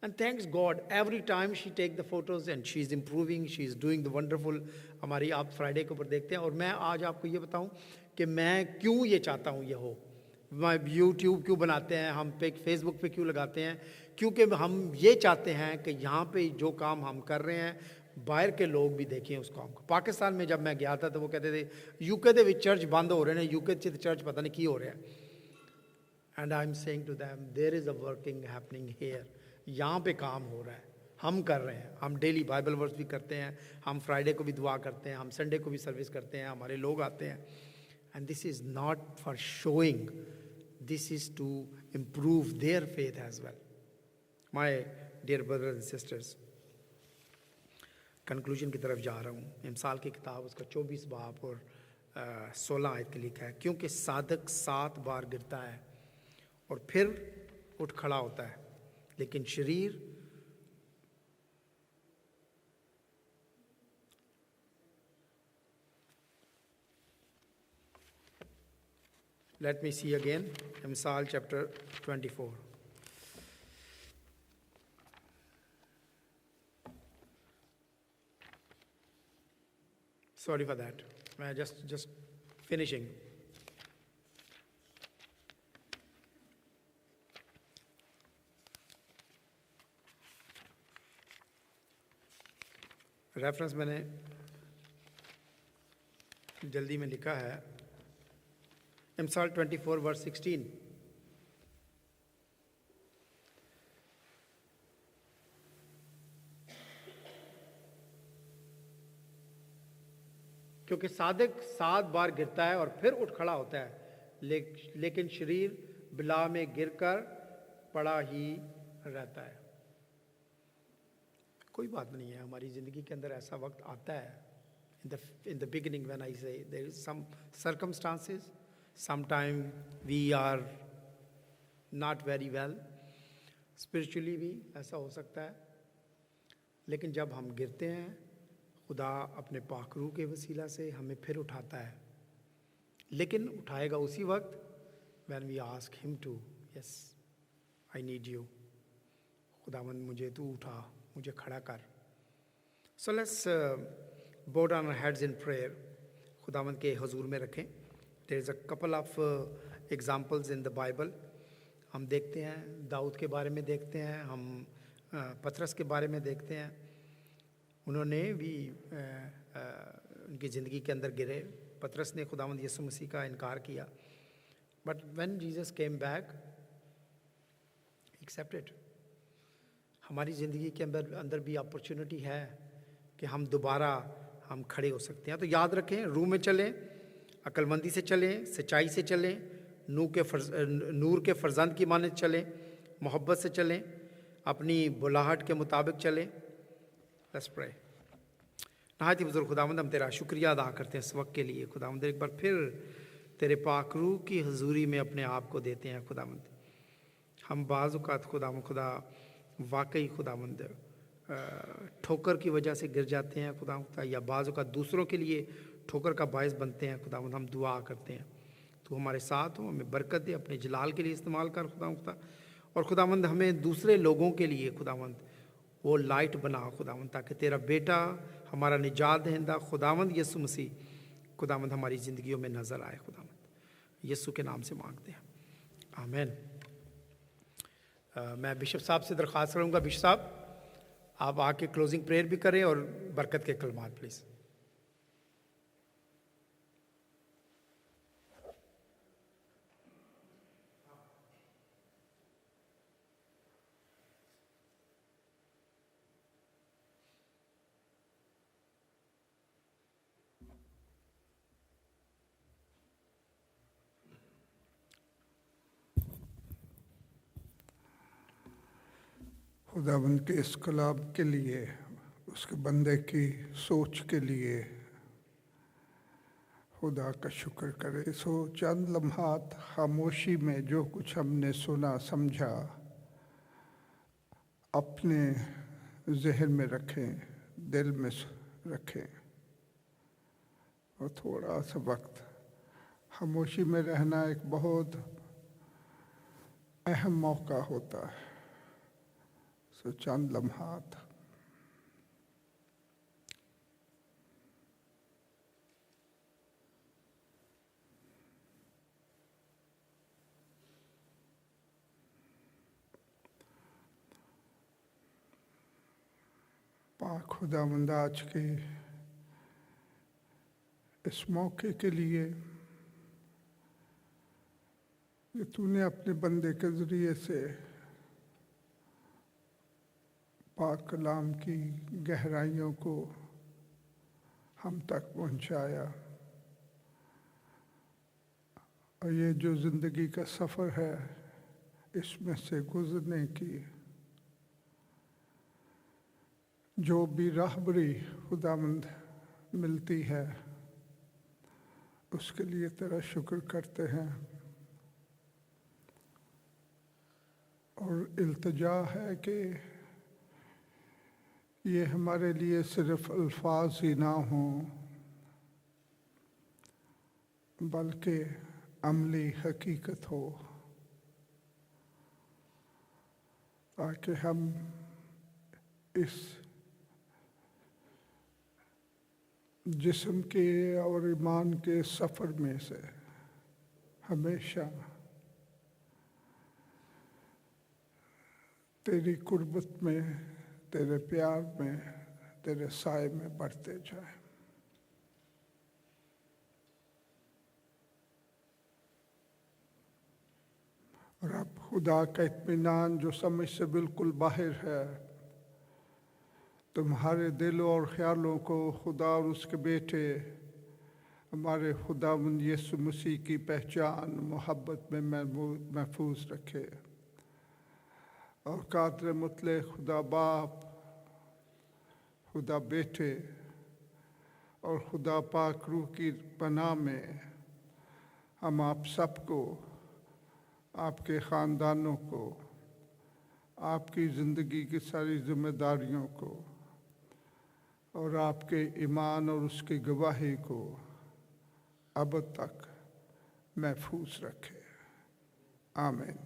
and thanks God every time she take the photos and she is improving, she is doing the wonderful. हमारी आप फ्राइडे के ऊपर देखते हैं। और मैं आज आपको ये बताऊँ कि मैं क्यों ये चाहता हूँ ये हो। मैं यूट्यूब क्यों बनाते हैं, हम पे फेसबुक पे क्यों लगाते हैं? क्योंकि हम ये चाहते हैं कि यहाँ पे जो काम हम कर रहे हैं बाहर के लोग भी देखें उस काम को। पाकिस्तान में जब मैं गया था तो वो कहते थे यूके ਦੇ ਵਿੱਚ चर्च बंद हो रहे हैं, यूके ਚ चर्च पता नहीं की हो रहा है। And I am saying to them there is a working happening here. यहाँ पे काम हो रहा है, हम कर रहे हैं। हम डेली बाइबल वर्स भी करते हैं, हम फ्राइडे को भी दुआ करते हैं, हम संडे को भी सर्विस करते हैं, हमारे लोग आते हैं। And this is not for showing, this is to improve their faith as well. My dear brothers and sisters, conclusion की तरफ जा रहा हूँ। इमसाल की किताब उसका 24 बाब और 16 आयत के लिखा है, क्योंकि साधक 7 बार गिरता है और फिर उठ खड़ा होता है, लेकिन शरीर लेट मी सी अगेन इमसाल chapter 24। Sorry for that. I'm just finishing. Reference मैंने जल्दी में लिखा है, एमसाल 24:16। क्योंकि सादिक 7 बार गिरता है और फिर उठ खड़ा होता है, लेकिन शरीर बिला में गिरकर पड़ा ही रहता है। कोई बात नहीं है, हमारी ज़िंदगी के अंदर ऐसा वक्त आता है, in the beginning when I say there is some circumstances, sometime we are not very well, spiritually भी ऐसा हो सकता है, लेकिन जब हम गिरते हैं खुदा अपने पाक रूह के वसीला से हमें फिर उठाता है, लेकिन उठाएगा उसी वक्त when we ask him to, yes I need you, खुदावंद मुझे तू उठा, मुझे खड़ा कर। So let's bow down our heads in prayer, खुदावंद के हुजूर में रखें। There is a couple of examples in the Bible, हम देखते हैं दाऊद के बारे में देखते हैं, हम पतरस के बारे में देखते हैं, उन्होंने भी उनकी ज़िंदगी के अंदर गिरे। पतरस ने खुदावंद यीशु मसीह का इनकार किया, but when Jesus came back accepted. हमारी ज़िंदगी के अंदर भी अपॉर्चुनिटी है कि हम दोबारा हम खड़े हो सकते हैं। तो याद रखें, रूह में चलें, अक्लमंदी से चलें, सच्चाई से चलें, नूर के फर्जंद की मानद चलें, मोहब्बत से चलें, अपनी बुलाहट के मुताबिक चलें। Let's pray. नहायत ही बुजुर्ग खुदावंद, हम तेरा शुक्रिया अदा करते हैं इस वक्त के लिए। खुदावंद एक बार फिर तेरे पाक रूह की हजूरी में अपने आप को देते हैं। खुदावंद हम बाज़ औक़ात खुदा वाकई खुदावंद ठोकर की वजह से गिर जाते हैं खुदा, या बाज़ औक़ात दूसरों के लिए ठोकर का बायस बनते हैं। खुदावंद हम दुआ करते हैं तू हमारे साथ हो, हमें बरकत दे, अपने जलाल के लिए इस्तेमाल कर खुदा, और खुदावंद हमें दूसरे लोगों के लिए खुदावंद वो लाइट बना खुदावंद, ताकि तेरा बेटा हमारा निजात दहिंदा खुदावंद यीशु मसीह खुदावंद हमारी ज़िंदगियों में नज़र आए। खुदावंद यीशु के नाम से मांगते हैं, आमीन। मैं बिशप साहब से दरख्वास्त करूँगा, बिशप साहब आप आके क्लोजिंग प्रेयर भी करें और बरकत के कलमात प्लीज़। खुदावंद के इस कलाम के लिए, उसके बंदे की सोच के लिए खुदा का शुक्र करे। सो चंद लम्हात खामोशी में जो कुछ हमने सुना समझा अपने जहन में रखें, दिल में रखें, और थोड़ा सा वक्त खामोशी में रहना एक बहुत अहम मौका होता है। सो चंद लम्हात पाक खुदावंद आज के इस मौके के लिए कि तूने अपने बंदे के ज़रिए से पाक कलाम की गहराइयों को हम तक पहुंचाया, और ये जो ज़िंदगी का सफ़र है इसमें से गुज़रने की जो भी राहबरी खुदावंद मिलती है उसके लिए तेरा शुक्र करते हैं, और इल्तिजा है कि ये हमारे लिए सिर्फ अल्फाज ही ना हों बल्कि अमली हकीकत हो, ताकि हम इस जिस्म के और ईमान के सफ़र में से हमेशा तेरी कुर्बत में, तेरे प्यार में, तेरे साए में बढ़ते जाएं। रब खुदा का इत्मीनान जो समझ से बिल्कुल बाहर है, तुम्हारे दिलों और ख्यालों को खुदा और उसके बेटे हमारे खुदावंद यीशु मसीह की पहचान मोहब्बत में महफूज रखे और कादर मुतले खुदा बाप, खुदा बेटे और खुदा पाक रूह की पनाह में हम आप सबको, आपके ख़ानदानों को, आपकी ज़िंदगी की सारी जिम्मेदारियों को और आपके ईमान और उसकी गवाही को अब तक महफूज रखे। आमीन।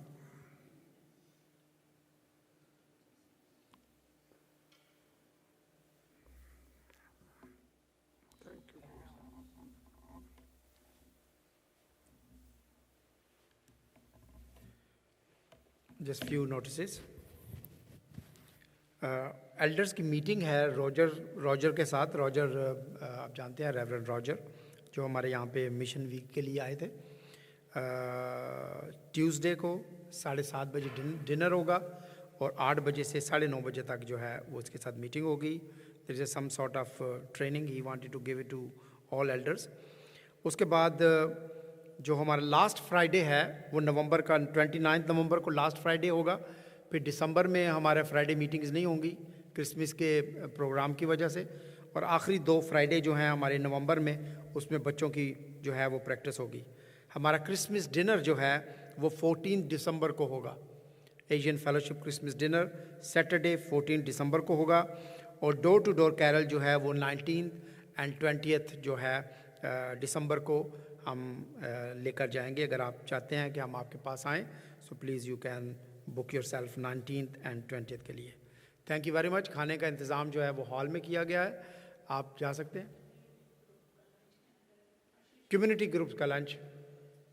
Just few notices. एल्डर्स की मीटिंग है रॉजर के साथ। रॉजर आप जानते हैं, रेवरेंड रॉजर जो हमारे यहाँ पे मिशन वीक के लिए आए थे। ट्यूसडे को 7:30 बजे डिनर होगा और 8 बजे से 9:30 बजे तक जो है वो उसके साथ मीटिंग होगी। There is some sort of training he wanted to give it to all elders. उसके बाद जो हमारा लास्ट फ्राइडे है वो नवंबर का 29 नवंबर को लास्ट फ्राइडे होगा। फिर दिसंबर में हमारे फ्राइडे मीटिंग्स नहीं होंगी क्रिसमस के प्रोग्राम की वजह से, और आखिरी 2 फ्राइडे जो हैं हमारे नवंबर में उसमें बच्चों की जो है वो प्रैक्टिस होगी। हमारा क्रिसमस डिनर जो है वो 14 दिसंबर को होगा। Asian fellowship Christmas dinner Saturday 14 दिसंबर को होगा और डोर टू डोर कैरल जो है वो 19 एंड 20 जो है दिसंबर को हम लेकर जाएंगे। अगर आप चाहते हैं कि हम आपके पास आएँ so please you can book your self 19 and 20 के लिए। Thank you very much. खाने का इंतज़ाम जो है वो हॉल में किया गया है, आप जा सकते हैं। कम्युनिटी ग्रुप्स का lunch,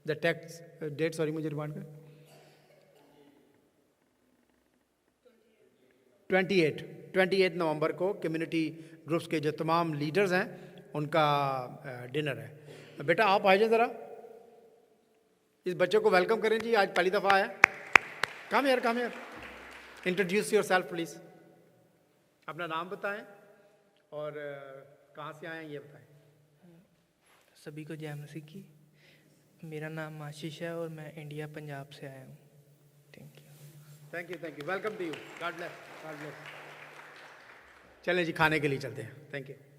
the text date sorry मुझे रिमाइंड कर 28 नवंबर को कम्युनिटी ग्रुप्स के जो तमाम लीडर्स हैं उनका डिनर है। बेटा आप आ जाए ज़रा, इस बच्चे को वेलकम करें जी, आज पहली दफ़ा आया। कम यार इंट्रोड्यूस योर सेल्फ प्लीज़। अपना नाम बताएं और कहाँ से आए हैं ये बताएं। सभी को जय मसीह की। मेरा नाम आशीष है और मैं इंडिया पंजाब से आया हूँ। Thank you. Welcome to you. God bless. चलें जी, खाने के लिए चलते हैं। Thank you.